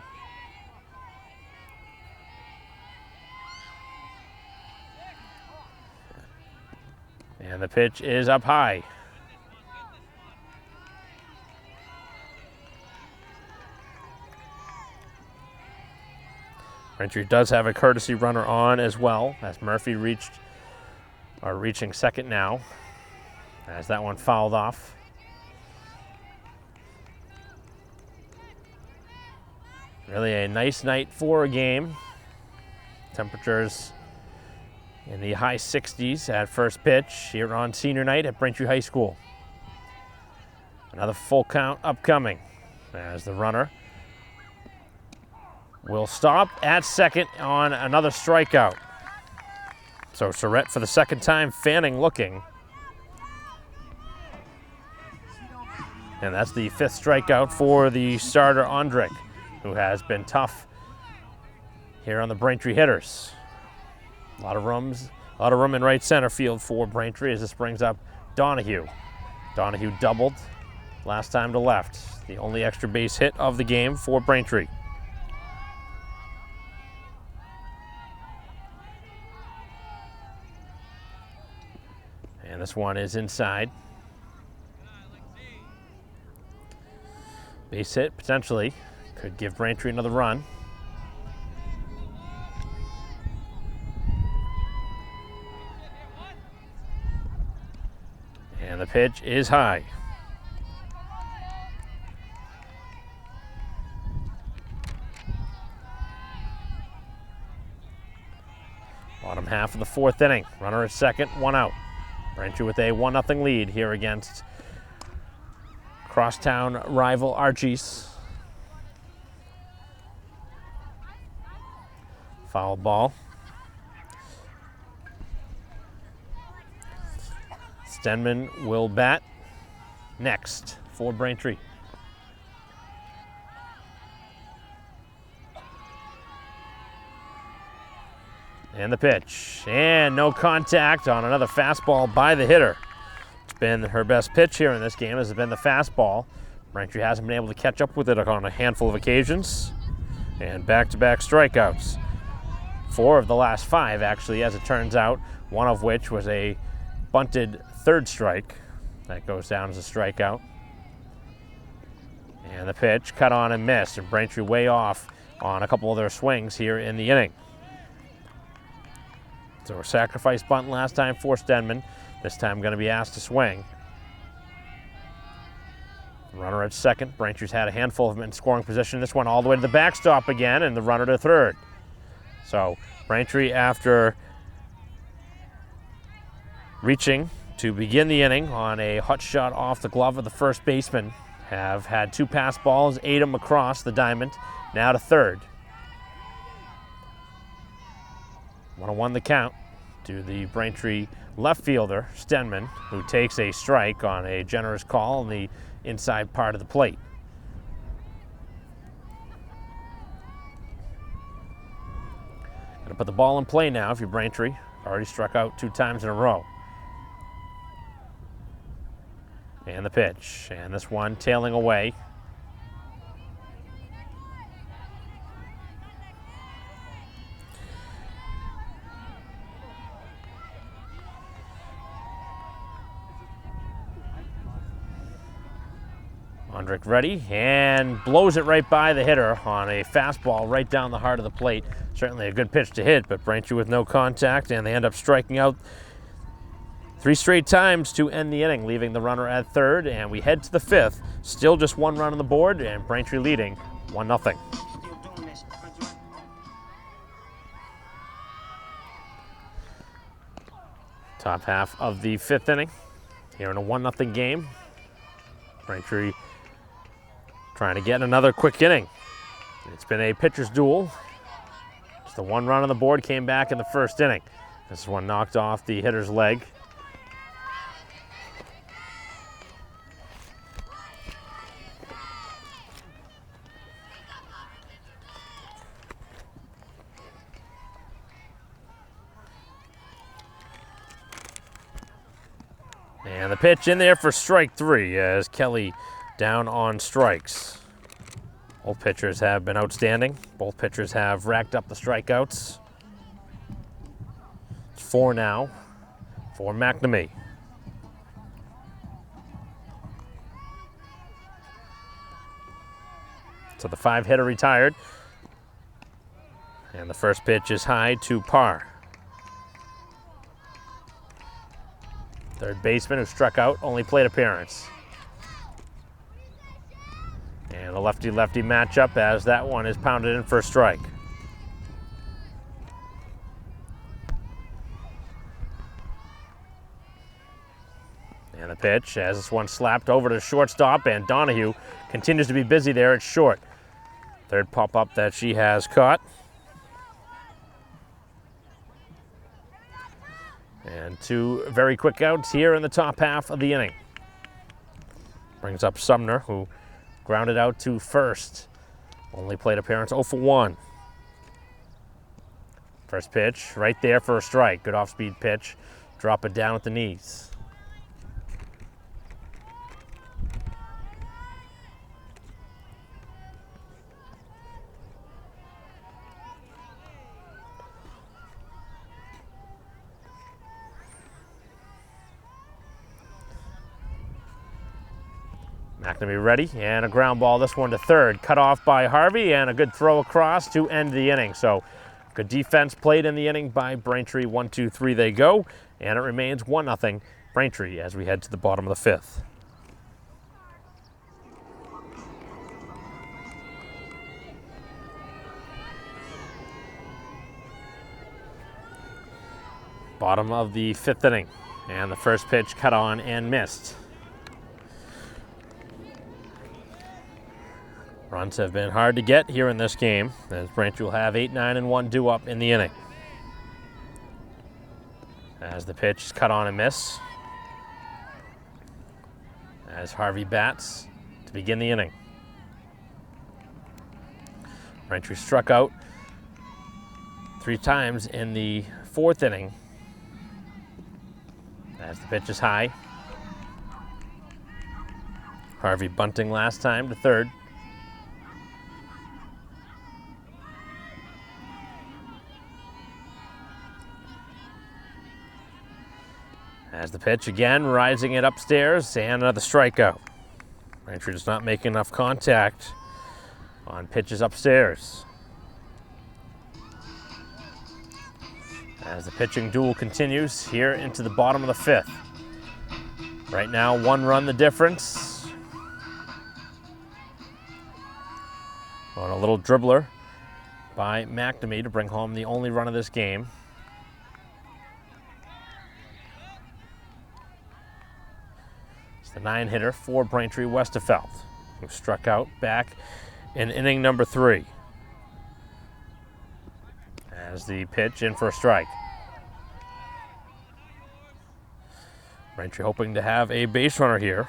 And the pitch is up high. Braintree does have a courtesy runner on as well, as Murphy reaching second now, as that one fouled off. Really a nice night for a game. Temperatures in the high 60s at first pitch here on senior night at Braintree High School. Another full count upcoming as the runner will stop at second on another strikeout. So Surratt for the second time fanning looking. And that's the fifth strikeout for the starter Ondrick, who has been tough here on the Braintree hitters. A lot of room in right center field for Braintree as this brings up Donahue. Donahue doubled last time to left. The only extra base hit of the game for Braintree. And this one is inside. Base hit potentially could give Braintree another run. And the pitch is high. Bottom half of the fourth inning. Runner at second, one out. Braintree with a 1-0 lead here against crosstown rival Archies. Foul ball. Stenman will bat next for Braintree. And the pitch. And no contact on another fastball by the hitter. It's been her best pitch here in this game, has been the fastball. Braintree hasn't been able to catch up with it on a handful of occasions. And back-to-back strikeouts. 4 of the last 5, actually, as it turns out, one of which was a bunted third strike. That goes down as a strikeout. And the pitch, cut on and missed, and Braintree way off on a couple of their swings here in the inning. So a sacrifice bunt last time for Stenman. This time going to be asked to swing. Runner at second. Braintree's had a handful of them in scoring position. This one all the way to the backstop again, and the runner to third. So Braintree, after reaching to begin the inning on a hot shot off the glove of the first baseman, have had 2 pass balls, 8 them across the diamond, now to third. 1-1 the count to the Braintree left fielder, Stenman, who takes a strike on a generous call on the inside part of the plate. Gonna put the ball in play now if you're Braintree. Already struck out 2 times in a row. And the pitch, and this one tailing away. Ondrick ready and blows it right by the hitter on a fastball right down the heart of the plate. Certainly a good pitch to hit, but Braintree with no contact, and they end up striking out 3 straight times to end the inning, leaving the runner at third, and we head to the 5th. Still just 1 run on the board, and Braintree leading 1-0. Top half of the 5th inning here in a 1-0 game. Braintree trying to get another quick inning. It's been a pitcher's duel. Just the 1 run on the board came back in the first inning. This one knocked off the hitter's leg. And the pitch in there for strike 3 as Kelly down on strikes. Both pitchers have been outstanding. Both pitchers have racked up the strikeouts. It's 4 now for McNamee. So the 5-hitter retired. And the first pitch is high to par. Third baseman who struck out, only plate appearance. And a lefty-lefty matchup as that one is pounded in for a strike. And the pitch as this one slapped over to shortstop, and Donahue continues to be busy there at short. Third pop-up that she has caught. And 2 very quick outs here in the top half of the inning. Brings up Sumner, who grounded out to first. Only plate appearance 0 for 1. First pitch right there for a strike. Good off-speed pitch. Drop it down at the knees. McNamee ready, and a ground ball, this one to third. Cut off by Harvey, and a good throw across to end the inning. So good defense played in the inning by Braintree. 1-2-3 they go, and it remains 1-0 Braintree as we head to the bottom of the 5th. Bottom of the 5th inning, and the first pitch cut on and missed. Runs have been hard to get here in this game, as Braintree will have 8, 9, and 1 due up in the inning. As the pitch is cut on and miss. As Harvey bats to begin the inning. Braintree struck out 3 times in the 4th inning. As the pitch is high. Harvey bunting last time to third. As the pitch again, rising it upstairs, and another strikeout. Braintree does not make enough contact on pitches upstairs. As the pitching duel continues here into the bottom of the 5th. Right now, 1 run the difference. On a little dribbler by McNamee to bring home the only run of this game. The 9-hitter for Braintree Westerfeld, who struck out back in inning number 3. As the pitch in for a strike. Braintree hoping to have a base runner here.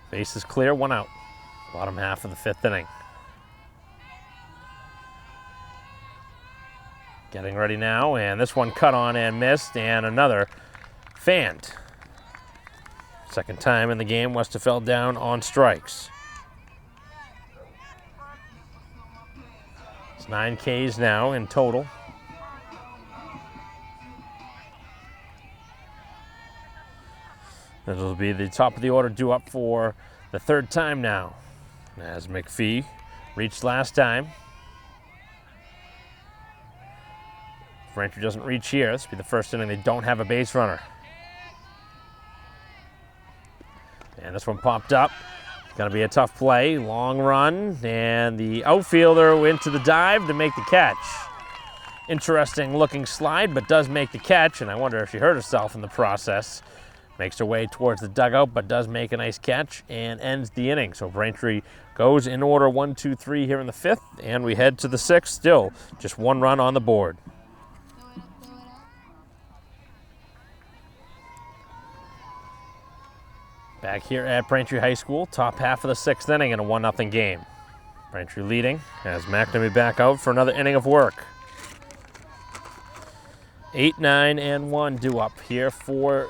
Base is clear, 1 out. Bottom half of the 5th inning. Getting ready now, and this one cut on and missed, and another fanned. Second time in the game, Westerfeld down on strikes. It's 9 Ks now in total. It'll be the top of the order due up for the 3rd time now. As McPhee reached last time. If Braintree doesn't reach here, this will be the first inning they don't have a base runner. And this one popped up. Gonna be a tough play, long run, and the outfielder went to the dive to make the catch. Interesting looking slide, but does make the catch, and I wonder if she hurt herself in the process. Makes her way towards the dugout, but does make a nice catch and ends the inning. So Braintree goes in order 1, 2, 3 here in the 5th, and we head to the 6th. Still just 1 run on the board. Back here at Braintree High School, top half of the 6th inning in a 1-0 game. Braintree leading as McNamee back out for another inning of work. 8, 9, and 1 due up here for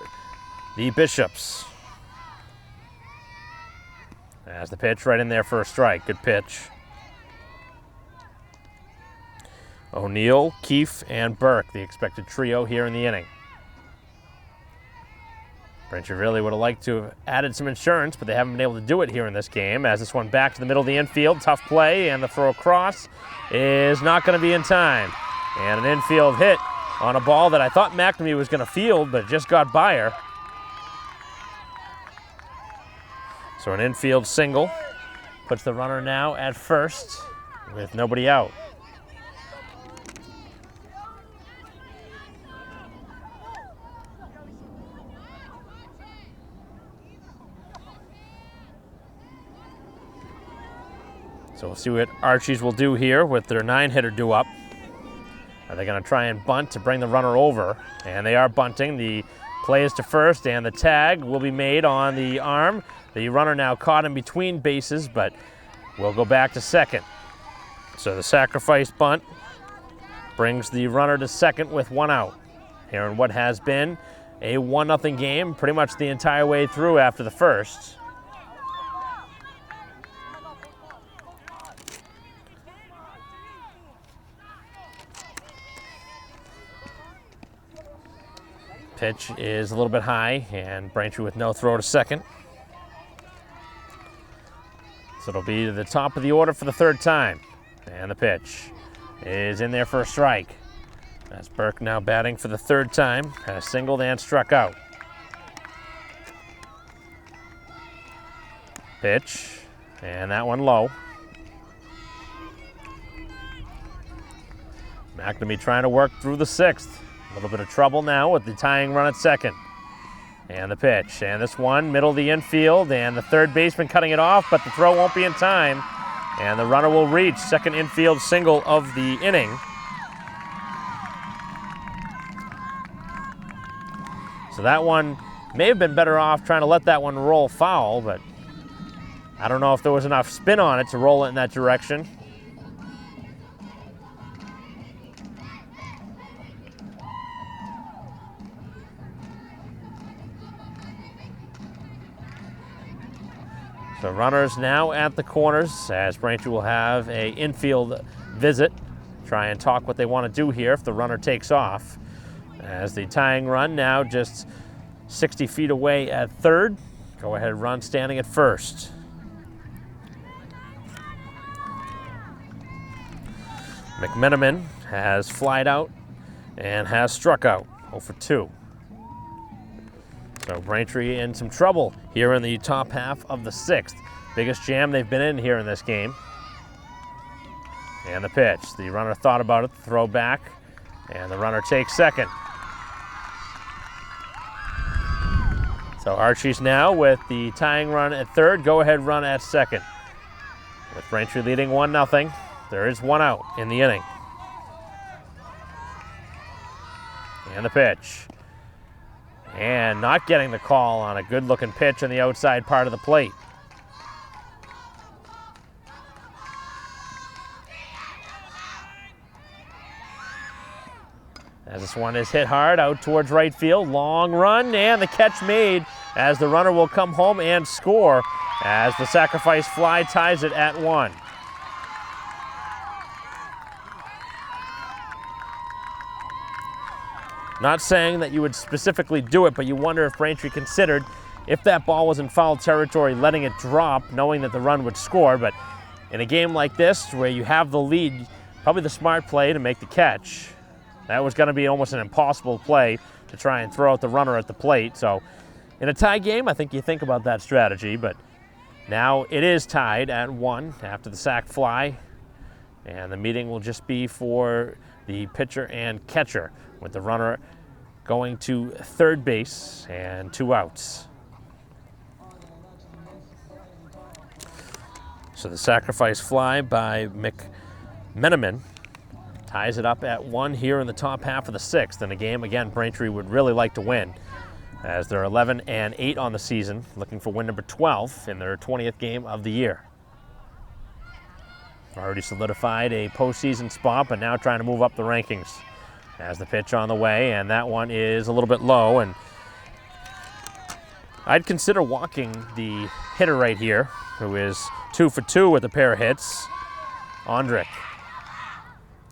the Bishops. As the pitch right in there for a strike. Good pitch. O'Neill, Keefe, and Burke, the expected trio here in the inning. Braintree really would have liked to have added some insurance, but they haven't been able to do it here in this game. As this one back to the middle of the infield, tough play, and the throw across is not going to be in time. And an infield hit on a ball that I thought McNamee was going to field, but it just got by her. So an infield single puts the runner now at first with nobody out. So we'll see what Archies will do here with their 9-hitter due up. Are they going to try and bunt to bring the runner over? And they are bunting. The play is to first, and the tag will be made on the arm. The runner now caught in between bases, but will go back to second. So the sacrifice bunt brings the runner to second with 1 out. Here in what has been a 1-0 game pretty much the entire way through after the first. Pitch is a little bit high, and Braintree with no throw to second. So it'll be to the top of the order for the 3rd time. And the pitch is in there for a strike. That's Burke now batting for the 3rd time, has singled and struck out. Pitch, and that one low. McNamee trying to work through the 6th. A little bit of trouble now with the tying run at second. And the pitch, and this one, middle of the infield, and the 3rd baseman cutting it off, but the throw won't be in time. And the runner will reach, 2nd infield single of the inning. So that one may have been better off trying to let that one roll foul, but I don't know if there was enough spin on it to roll it in that direction. So runners now at the corners as Braintree will have an infield visit. Try and talk what they want to do here if the runner takes off. As the tying run now just 60 feet away at 3rd. Go ahead run standing at 1st. McMenamin has flied out and has struck out, 0 for 2. So Braintree in some trouble here in the top half of the 6th. Biggest jam they've been in here in this game. And the pitch. The runner thought about it, the throw back, and the runner takes second. So Archie's now with the tying run at 3rd, go-ahead run at 2nd. With Braintree leading 1-0, there is 1 out in the inning. And the pitch. And not getting the call on a good-looking pitch on the outside part of the plate. As this one is hit hard out towards right field, long run, and the catch made as the runner will come home and score as the sacrifice fly ties it at 1. Not saying that you would specifically do it, but you wonder if Braintree considered, if that ball was in foul territory, letting it drop, knowing that the run would score. But in a game like this, where you have the lead, probably the smart play to make the catch. That was going to be almost an impossible play to try and throw out the runner at the plate. So in a tie game, I think you think about that strategy, but now it is tied at 1 after the sac fly. And the meeting will just be for the pitcher and catcher, with the runner going to 3rd base and 2 outs. So the sacrifice fly by McMenamin ties it up at 1 here in the top half of the 6th. In a game, again, Braintree would really like to win. as they're 11-8 on the season, looking for win number 12 in their 20th game of the year. Already solidified a postseason spot, but now trying to move up the rankings. As the pitch on the way, and that one is a little bit low, and I'd consider walking the hitter right here, who is 2 for 2 with a pair of hits, Ondrick.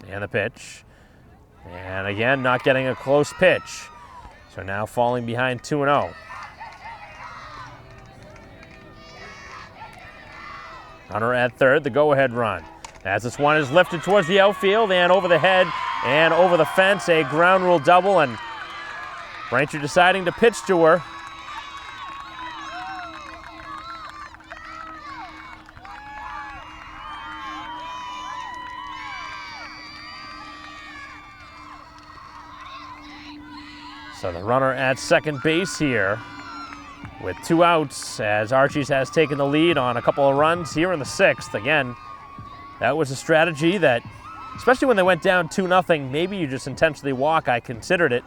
And the pitch, and again, not getting a close pitch. So now falling behind 2-0. Runner at third, the go-ahead run. As this one is lifted towards the outfield and over the head and over the fence, a ground rule double, and Braintree deciding to pitch to her. So the runner at second base here with 2 outs as Archie's has taken the lead on a couple of runs here in the 6th. Again, that was a strategy that, especially when they went down 2-0, maybe you just intentionally walk. I considered it.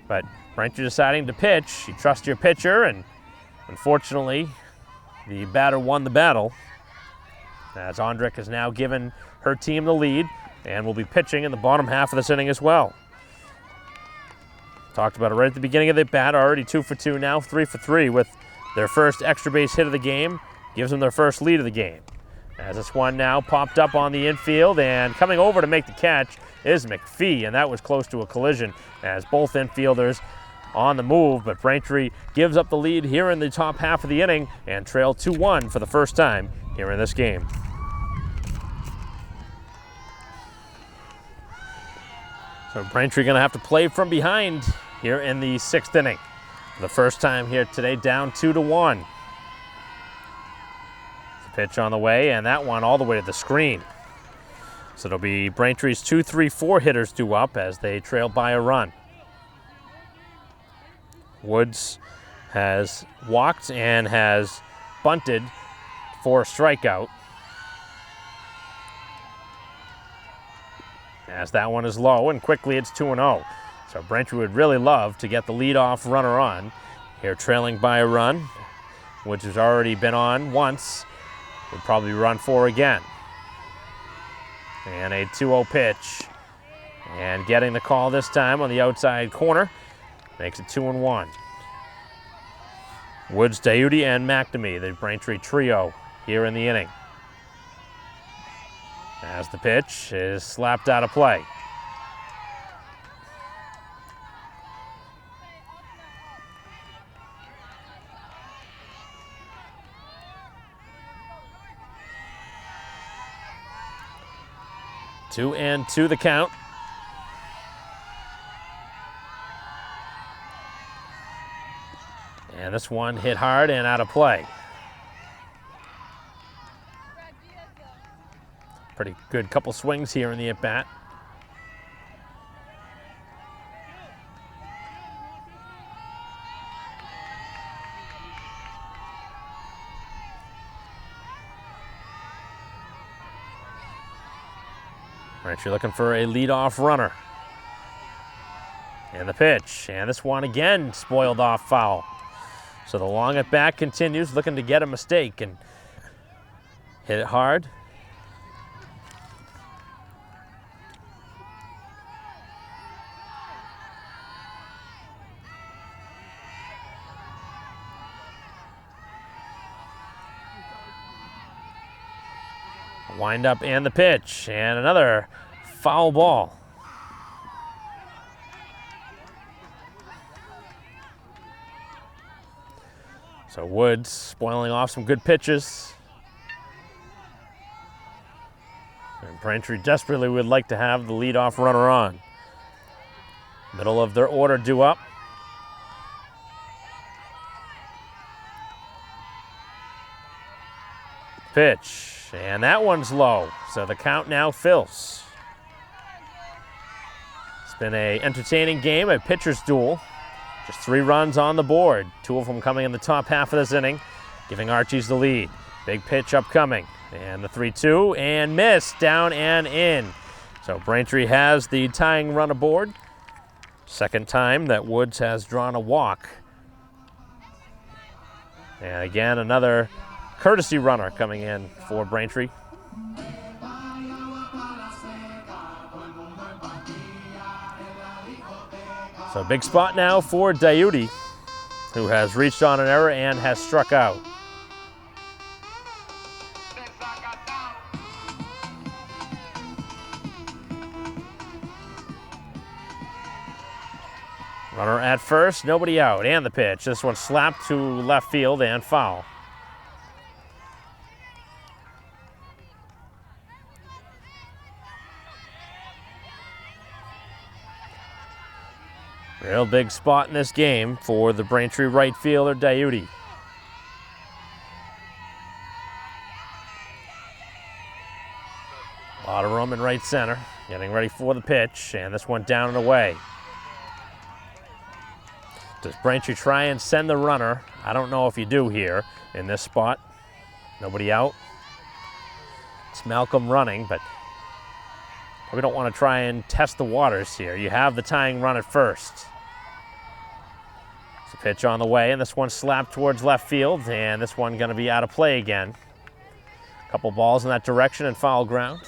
But Braintree deciding to pitch. You trust your pitcher, and unfortunately, the batter won the battle. As Ondrick has now given her team the lead and will be pitching in the bottom half of this inning as well. Talked about it right at the beginning of the bat, already 2 for 2 now, 3 for 3 with their first extra base hit of the game. Gives them their first lead of the game. As this one now popped up on the infield, and coming over to make the catch is McPhee, and that was close to a collision as both infielders on the move, but Braintree gives up the lead here in the top half of the inning and trail 2-1 for the first time here in this game. So Braintree going to have to play from behind here in the 6th inning. For the first time here today, down 2-1. Pitch on the way, and that one all the way to the screen. So it'll be Braintree's 2, 3, 4 hitters due up as they trail by a run. Woods has walked and has bunted for a strikeout. As that one is low, and quickly it's 2-0. So Braintree would really love to get the leadoff runner on. Here trailing by a run, which has already been on once. Would probably run 4 again. And a 2-0 pitch. And getting the call this time on the outside corner makes it 2-1. Woods, Diuti, and McNamee, the Braintree trio here in the inning. As the pitch is slapped out of play. Two and two the count. And this one hit hard and out of play. Pretty good couple swings here in the at-bat. Braintree looking for a leadoff runner. And the pitch, and this one again spoiled off foul. So the long at bat continues, looking to get a mistake and hit it hard. Wind up and the pitch, and another foul ball. So Woods spoiling off some good pitches. And Braintree desperately would like to have the leadoff runner on. Middle of their order due up. Pitch. And that one's low, so the count now fills. It's been an entertaining game, a pitcher's duel. Just 3 runs on the board, 2 of them coming in the top half of this inning, giving Archie's the lead. Big pitch upcoming, and the 3-2, and missed, down and in. So Braintree has the tying run aboard. Second time that Woods has drawn a walk. And again, another courtesy runner coming in for Braintree. So big spot now for Diuti, who has reached on an error and has struck out. Runner at first, nobody out, and the pitch. This one slapped to left field and foul. Real big spot in this game for the Braintree right fielder, Diuti. A lot of room in right center, getting ready for the pitch, and this one down and away. Does Braintree try and send the runner? I don't know if you do here in this spot. Nobody out. It's Malcolm running, but we don't want to try and test the waters here. You have the tying run at first. It's a pitch on the way, and this one slapped towards left field, and this one going to be out of play again. A couple balls in that direction and foul ground.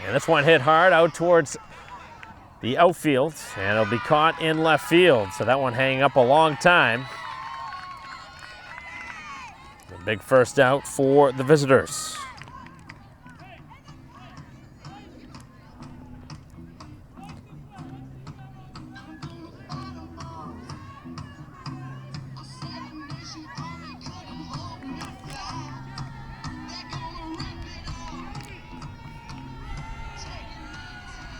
And this one hit hard out towards the outfield, and it'll be caught in left field. So that one hanging up a long time. A big first out for the visitors.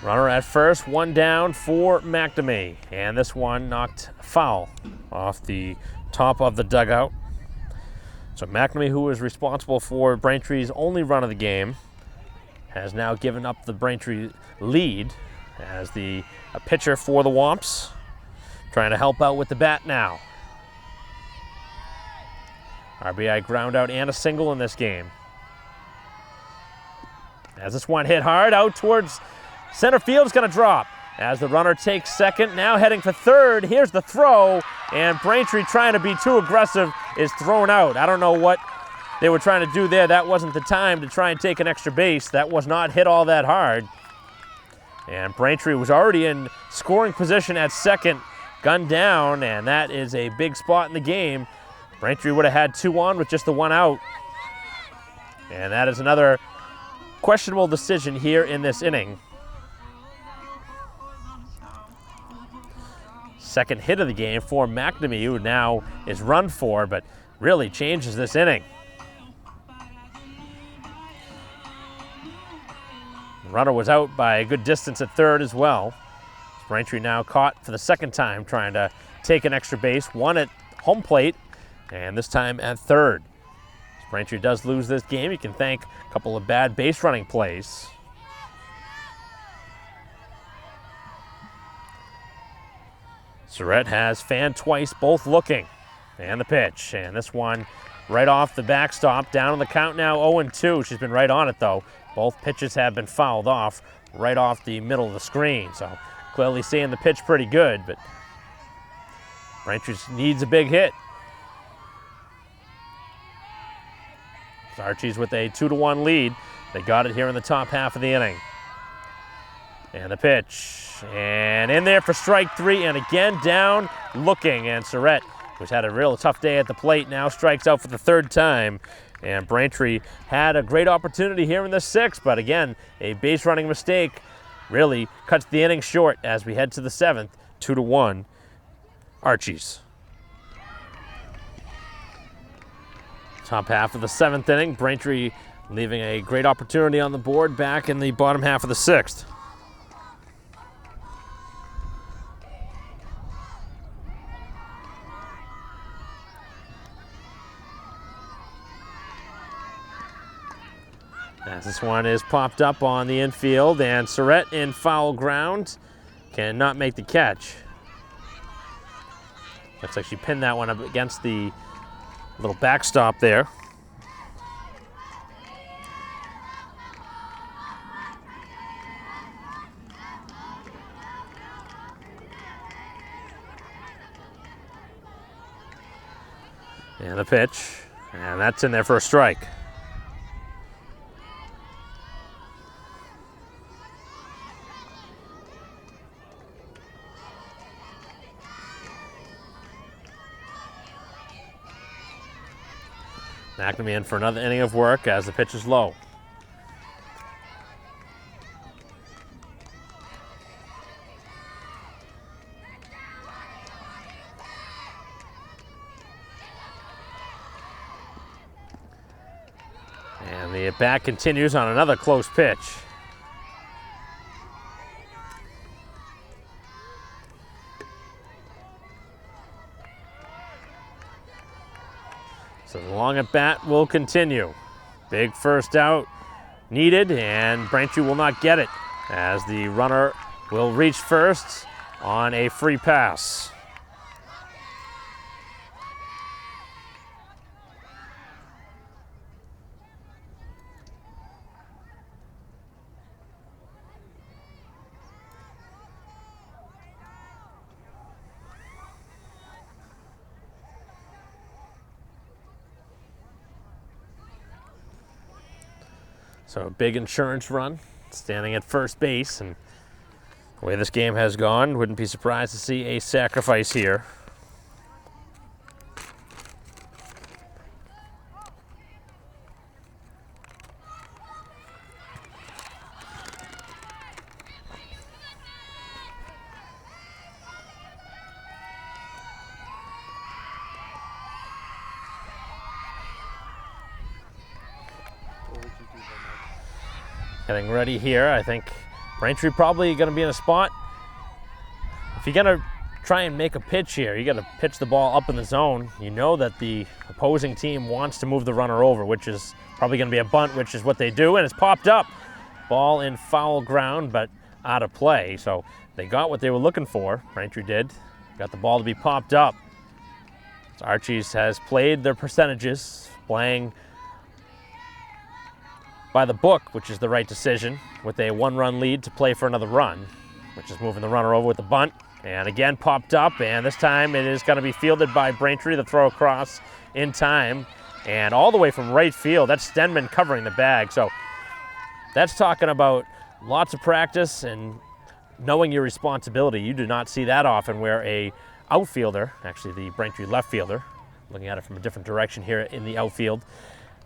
Runner at first, one down for McNamee, and this one knocked foul off the top of the dugout. So McNamee, who was responsible for Braintree's only run of the game, has now given up the Braintree lead as the pitcher for the Womps, trying to help out with the bat now. RBI ground out and a single in this game. As this one hit hard out towards center field's going to drop as the runner takes second, now heading for third. Here's the throw, and Braintree, trying to be too aggressive, is thrown out. I don't know what they were trying to do there. That wasn't the time to try and take an extra base. That was not hit all that hard. And Braintree was already in scoring position at second, gunned down, and that is a big spot in the game. Braintree would have had two on with just the one out. And that is another questionable decision here in this inning. Second hit of the game for McNamee, who now is run for, but really changes this inning. The runner was out by a good distance at third as well. Braintree now caught for the second time trying to take an extra base, one at home plate, and this time at third. If Braintree does lose this game, you can thank a couple of bad base running plays. Surratt has fanned twice, both looking. And the pitch, and this one right off the backstop, down on the count now, 0-2. She's been right on it though. Both pitches have been fouled off right off the middle of the screen, so clearly seeing the pitch pretty good, but Braintree needs a big hit. Archie's with a 2-1 lead. They got it here in the top half of the inning. And the pitch, and in there for strike three, and again down looking, and Surratt, who's had a real tough day at the plate, now strikes out for the third time. And Braintree had a great opportunity here in the sixth, but again, a base running mistake really cuts the inning short as we head to the seventh, 2-1, Archies. Top half of the seventh inning, Braintree leaving a great opportunity on the board back in the bottom half of the sixth. As this one is popped up on the infield, and Surratt in foul ground cannot make the catch. Looks like she pinned that one up against the little backstop there. And the pitch, and that's in there for a strike. McNamee in for another inning of work as the pitch is low. And the at-bat continues on another close pitch. So the long at-bat will continue. Big first out needed, and Braintree will not get it as the runner will reach first on a free pass. So a big insurance run, standing at first base, and the way this game has gone, wouldn't be surprised to see a sacrifice here. Getting ready here. I think Braintree probably going to be in a spot. If you're going to try and make a pitch here, you got to pitch the ball up in the zone. You know that the opposing team wants to move the runner over, which is probably going to be a bunt, which is what they do, and it's popped up. Ball in foul ground, but out of play. So they got what they were looking for. Braintree did. Got the ball to be popped up. So Archie's has played their percentages, playing by the book, which is the right decision, with a one-run lead to play for another run, which is moving the runner over with the bunt. And again, popped up, and this time it is going to be fielded by Braintree. The throw across in time, and all the way from right field. That's Stenman covering the bag. So that's talking about lots of practice and knowing your responsibility. You do not see that often where a outfielder, actually the Braintree left fielder, looking at it from a different direction here in the outfield,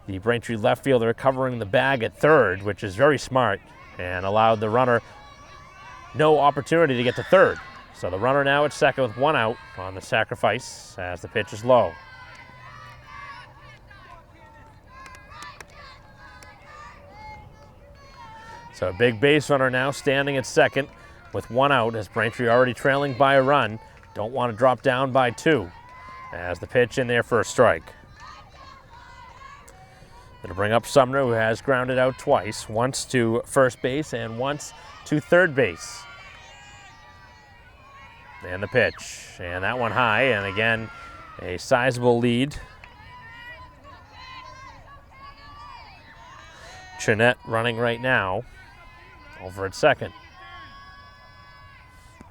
the Braintree left fielder covering the bag at third, which is very smart, and allowed the runner no opportunity to get to third. So the runner now at second with one out on the sacrifice as the pitch is low. So a big base runner now standing at second with one out as Braintree already trailing by a run. Don't want to drop down by two as the pitch in there for a strike. It'll bring up Sumner, who has grounded out twice, once to first base and once to third base. And the pitch, and that one high, and again, a sizable lead. Chinette running right now over at second.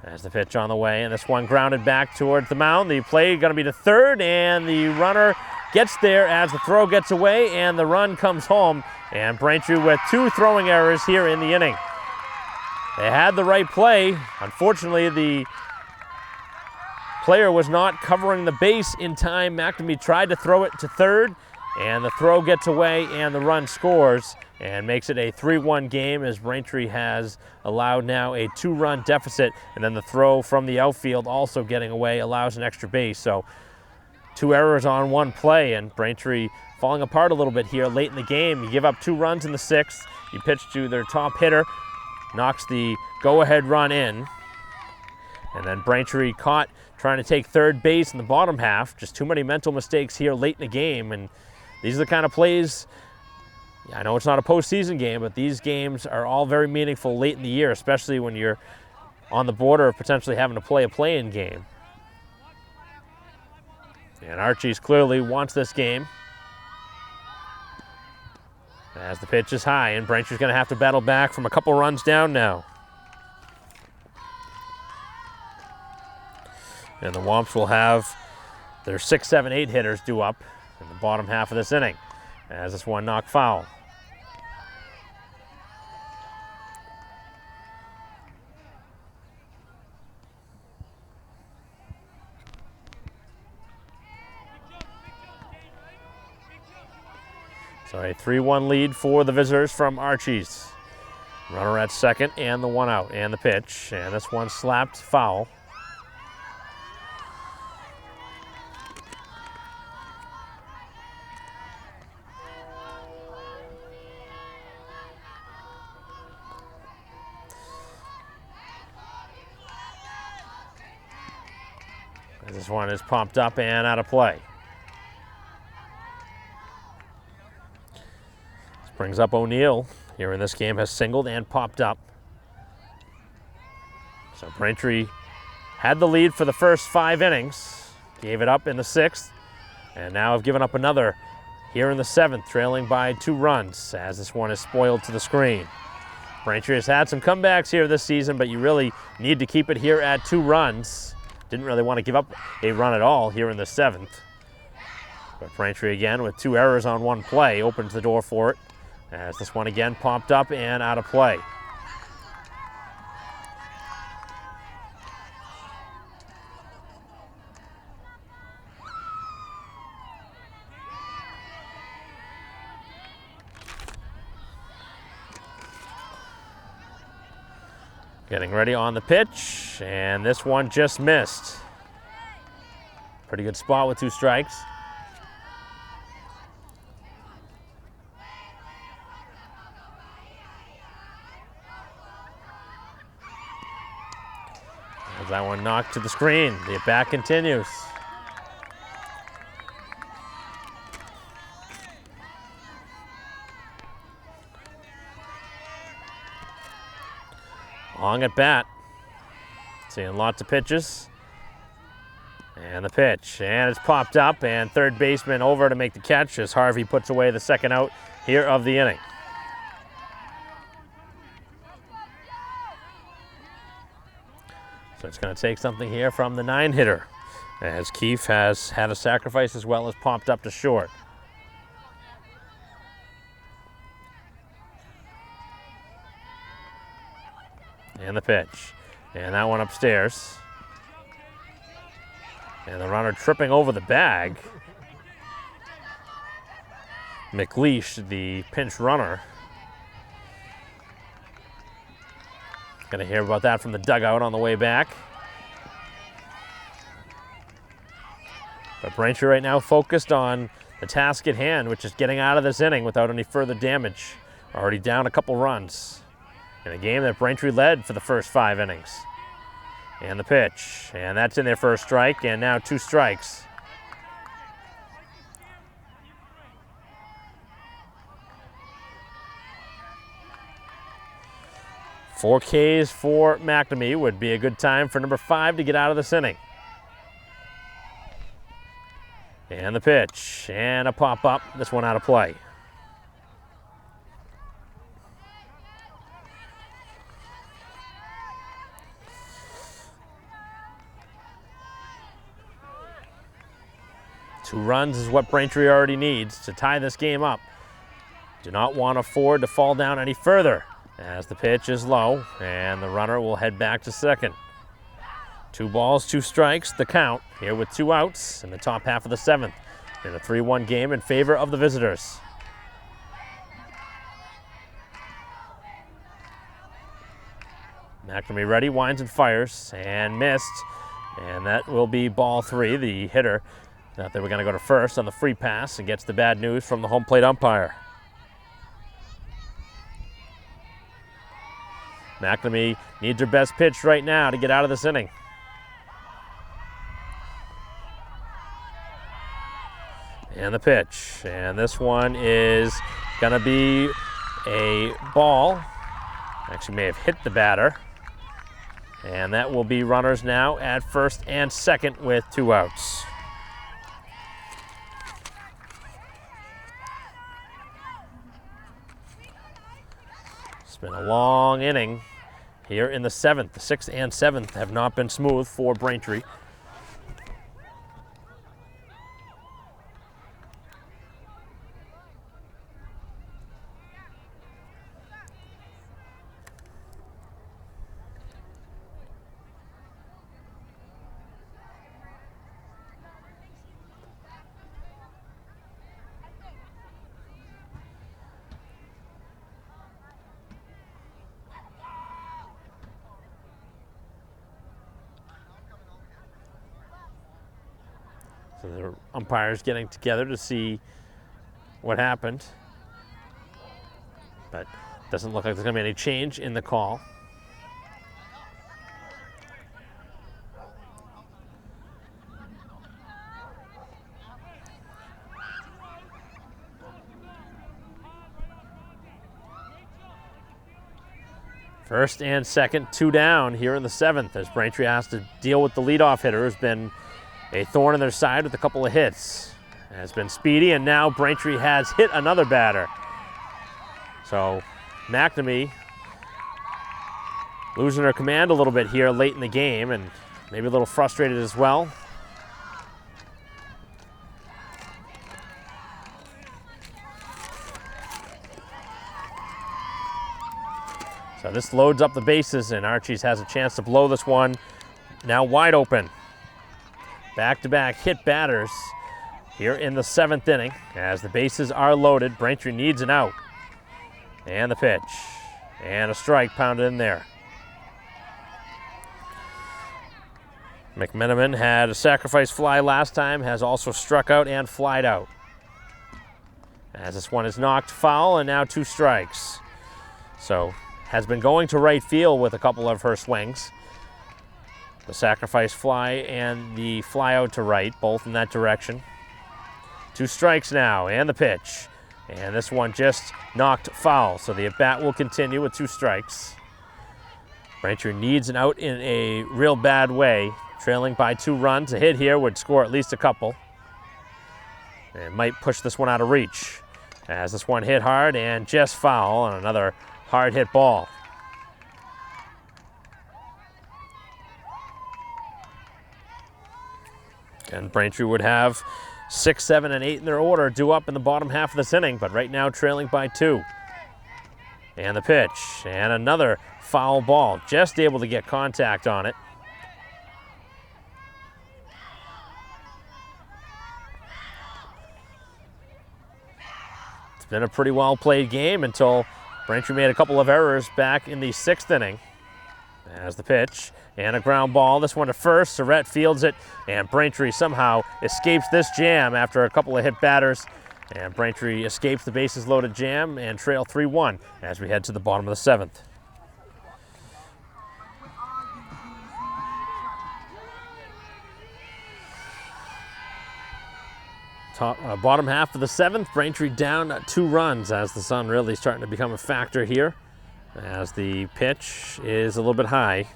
As the pitch on the way, and this one grounded back towards the mound. The play going to be to third, and the runner gets there as the throw gets away, and the run comes home. And Braintree with two throwing errors here in the inning. They had the right play. Unfortunately, the player was not covering the base in time. McNamee tried to throw it to third, and the throw gets away, and the run scores, and makes it a 3-1 game as Braintree has allowed now a 2-run deficit, and then the throw from the outfield also getting away allows an extra base. So 2 errors on 1 play, and Braintree falling apart a little bit here late in the game. You give up 2 runs in the 6th. You pitch to their top hitter, knocks the go-ahead run in, and then Braintree caught trying to take third base in the bottom half. Just too many mental mistakes here late in the game, and these are the kind of plays, I know it's not a postseason game, but these games are all very meaningful late in the year, especially when you're on the border of potentially having to play a play-in game. And Archie's clearly wants this game, as the pitch is high, and Braintree's going to have to battle back from a couple runs down now. And the Womps will have their 6, 7, 8 hitters due up in the bottom half of this inning, as this one knocked foul. So a 3-1 lead for the visitors from Archie's. Runner at second and the one out, and the pitch, and this one slapped foul. This one is pumped up and out of play. This brings up O'Neill. Here in this game has singled and popped up. So Braintree had the lead for the first 5 innings, gave it up in the 6th, and now have given up another here in the 7th, trailing by 2 runs, as this one is spoiled to the screen. Braintree has had some comebacks here this season, but you really need to keep it here at 2 runs. Didn't really want to give up a run at all here in the 7th. But Braintree again with 2 errors on 1 play opens the door for it, as this one again popped up and out of play. Getting ready on the pitch, and this one just missed. Pretty good spot with 2 strikes. As that one knocked to the screen, the at-bat continues. Long at bat. Seeing lots of pitches. And the pitch. And it's popped up, and third baseman over to make the catch as Harvey puts away the second out here of the inning. So it's going to take something here from the 9-hitter, as Keefe has had a sacrifice as well as popped up to short. And the pitch. And that one upstairs. And the runner tripping over the bag. McLeish, the pinch runner. Gonna hear about that from the dugout on the way back. But Braintree right now focused on the task at hand, which is getting out of this inning without any further damage. Already down a couple runs in a game that Braintree led for the first 5 innings. And the pitch, and that's in their first strike, and now 2 strikes. Four Ks for McNamee would be a good time for number 5 to get out of this inning. And the pitch, and a pop-up, this one out of play. Two runs is what Braintree already needs to tie this game up. Do not want to afford to fall down any further, as the pitch is low, and the runner will head back to second. 2 balls, 2 strikes, the count, here with 2 outs in the top half of the 7th, in a 3-1 game in favor of the visitors. McNamee ready, winds and fires, and missed, and that will be ball 3. The hitter thought they were going to go to first on the free pass and gets the bad news from the home plate umpire. McNamee needs her best pitch right now to get out of this inning. And the pitch, and this one is going to be a ball. Actually may have hit the batter. And that will be runners now at first and second with 2 outs. It's been a long inning here in the 7th. The 6th and 7th have not been smooth for Braintree. So the umpires getting together to see what happened. But doesn't look like there's going to be any change in the call. First and second, 2 down here in the 7th as Braintree has to deal with the leadoff hitter who's been a thorn in their side with a couple of hits. Has been speedy, and now Braintree has hit another batter. So McNamee losing her command a little bit here late in the game and maybe a little frustrated as well. So this loads up the bases, and Archie's has a chance to blow this one. Now wide open. Back-to-back hit batters here in the 7th inning. As the bases are loaded, Braintree needs an out. And the pitch. And a strike pounded in there. McMenamin had a sacrifice fly last time, has also struck out and flied out. As this one is knocked foul, and now 2 strikes. So has been going to right field with a couple of her swings. The sacrifice fly and the fly out to right, both in that direction. 2 strikes now, and the pitch. And this one just knocked foul, so the at-bat will continue with 2 strikes. Braintree needs an out in a real bad way, trailing by 2 runs. A hit here would score at least a couple. And might push this one out of reach. As this one hit hard and just foul on another hard hit ball. And Braintree would have 6, 7, and 8 in their order due up in the bottom half of this inning, but right now trailing by 2. And the pitch, and another foul ball, just able to get contact on it. It's been a pretty well played game until Braintree made a couple of errors back in the 6th inning. As the pitch, and a ground ball. This one to first. Surrett fields it, and Braintree somehow escapes this jam after a couple of hit batters. And Braintree escapes the bases loaded jam and trail 3-1 as we head to the bottom of the 7th. Bottom half of the 7th, Braintree down 2 runs as the sun really starting to become a factor here. As the pitch is a little bit high.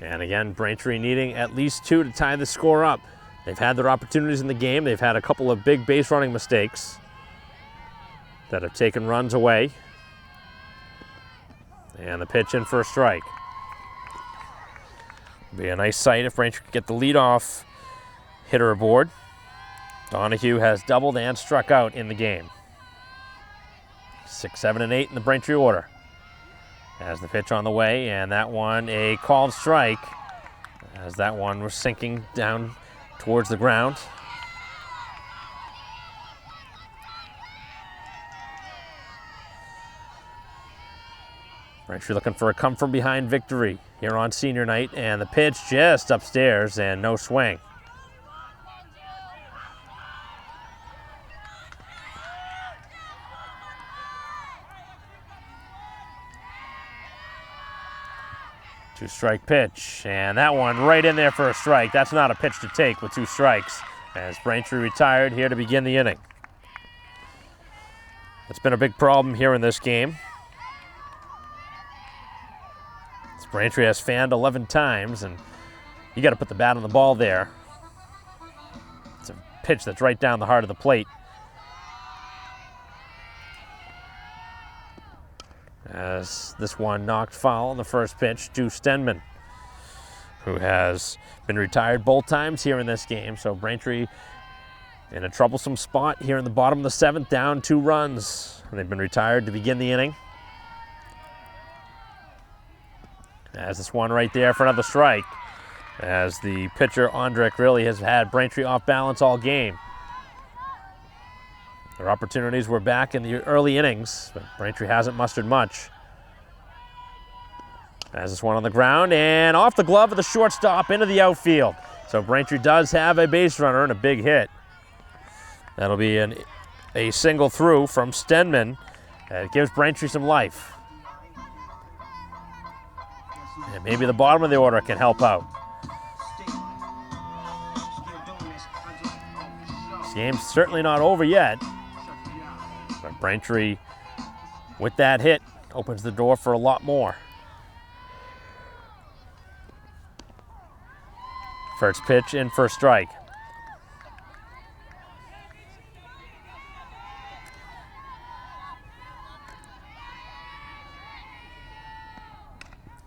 And again, Braintree needing at least 2 to tie the score up. They've had their opportunities in the game. They've had a couple of big base running mistakes that have taken runs away. And the pitch in for a strike. Be a nice sight if Braintree could get the leadoff hitter aboard. Donahue has doubled and struck out in the game. 6, 7, and 8 in the Braintree order. As the pitch on the way, and that one a called strike as that one was sinking down towards the ground. Braintree looking for a come from behind victory here on senior night, and the pitch just upstairs and no swing. Two-strike pitch, and that one right in there for a strike. That's not a pitch to take with 2 strikes as Braintree retired here to begin the inning. That's been a big problem here in this game. As Braintree has fanned 11 times, and you got to put the bat on the ball there. It's a pitch that's right down the heart of the plate. as this one knocked foul on the first pitch to Stenman, who has been retired both times here in this game. So Braintree in a troublesome spot here in the bottom of the 7th, down 2 runs. And they've been retired to begin the inning. As this one right there for another strike, as the pitcher Ondrick really has had Braintree off balance all game. Their opportunities were back in the early innings, but Braintree hasn't mustered much. As this one on the ground and off the glove of the shortstop into the outfield. So Braintree does have a base runner and a big hit. That'll be a single through from Stenman. It gives Braintree some life. And maybe the bottom of the order can help out. This game's certainly not over yet. But Braintree, with that hit, opens the door for a lot more. First pitch in for a strike.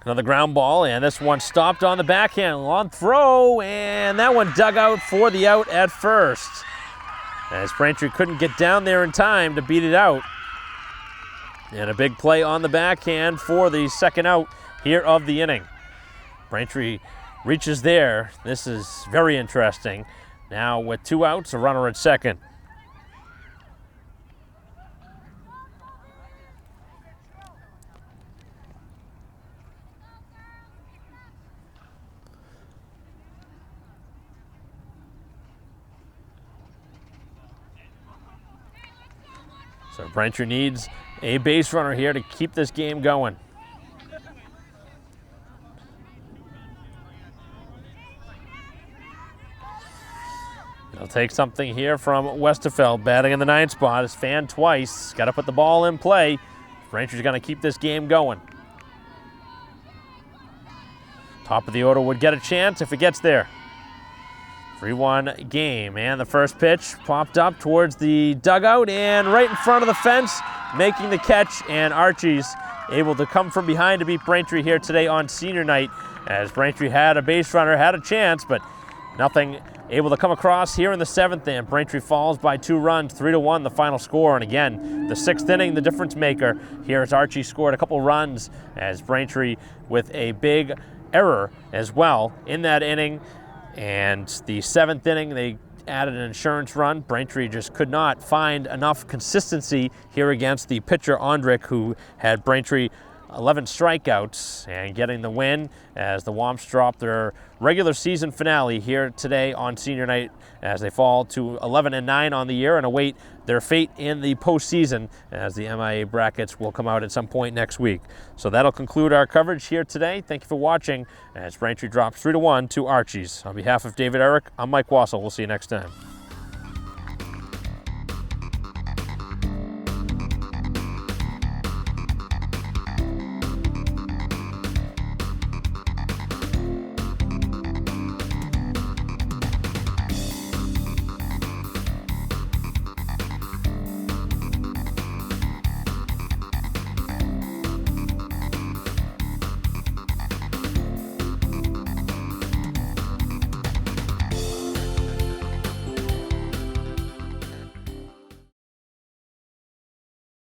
Another ground ball, and this one stopped on the backhand. Long throw, and that one dug out for the out at first. As Braintree couldn't get down there in time to beat it out. And a big play on the backhand for the second out here of the inning. Braintree reaches there. This is very interesting. Now with 2 outs, a runner at second. So Braintree needs a base runner here to keep this game going. They'll take something here from Westerfeld, batting in the 9th spot. Is fanned twice. Got to put the ball in play. Braintree's going to keep this game going. Top of the order would get a chance if it gets there. 3-1 game, and the first pitch popped up towards the dugout and right in front of the fence, making the catch, and Archie's able to come from behind to beat Braintree here today on senior night, as Braintree had a base runner, had a chance, but nothing able to come across here in the 7th, and Braintree falls by 2 runs, 3-1 the final score. And again, the 6th inning, the difference maker. Here as Archie scored a couple runs, as Braintree with a big error as well in that inning. And the 7th inning, they added an insurance run. Braintree just could not find enough consistency here against the pitcher Ondrick, who had Braintree 11 strikeouts, and getting the win as the Womps drop their regular season finale here today on senior night, as they fall to 11-9 on the year and await their fate in the postseason, as the MIA brackets will come out at some point next week. So that'll conclude our coverage here today. Thank you for watching, as Braintree drops 3-1 to Archie's. On behalf of David Eric, I'm Mike Wassel. We'll see you next time.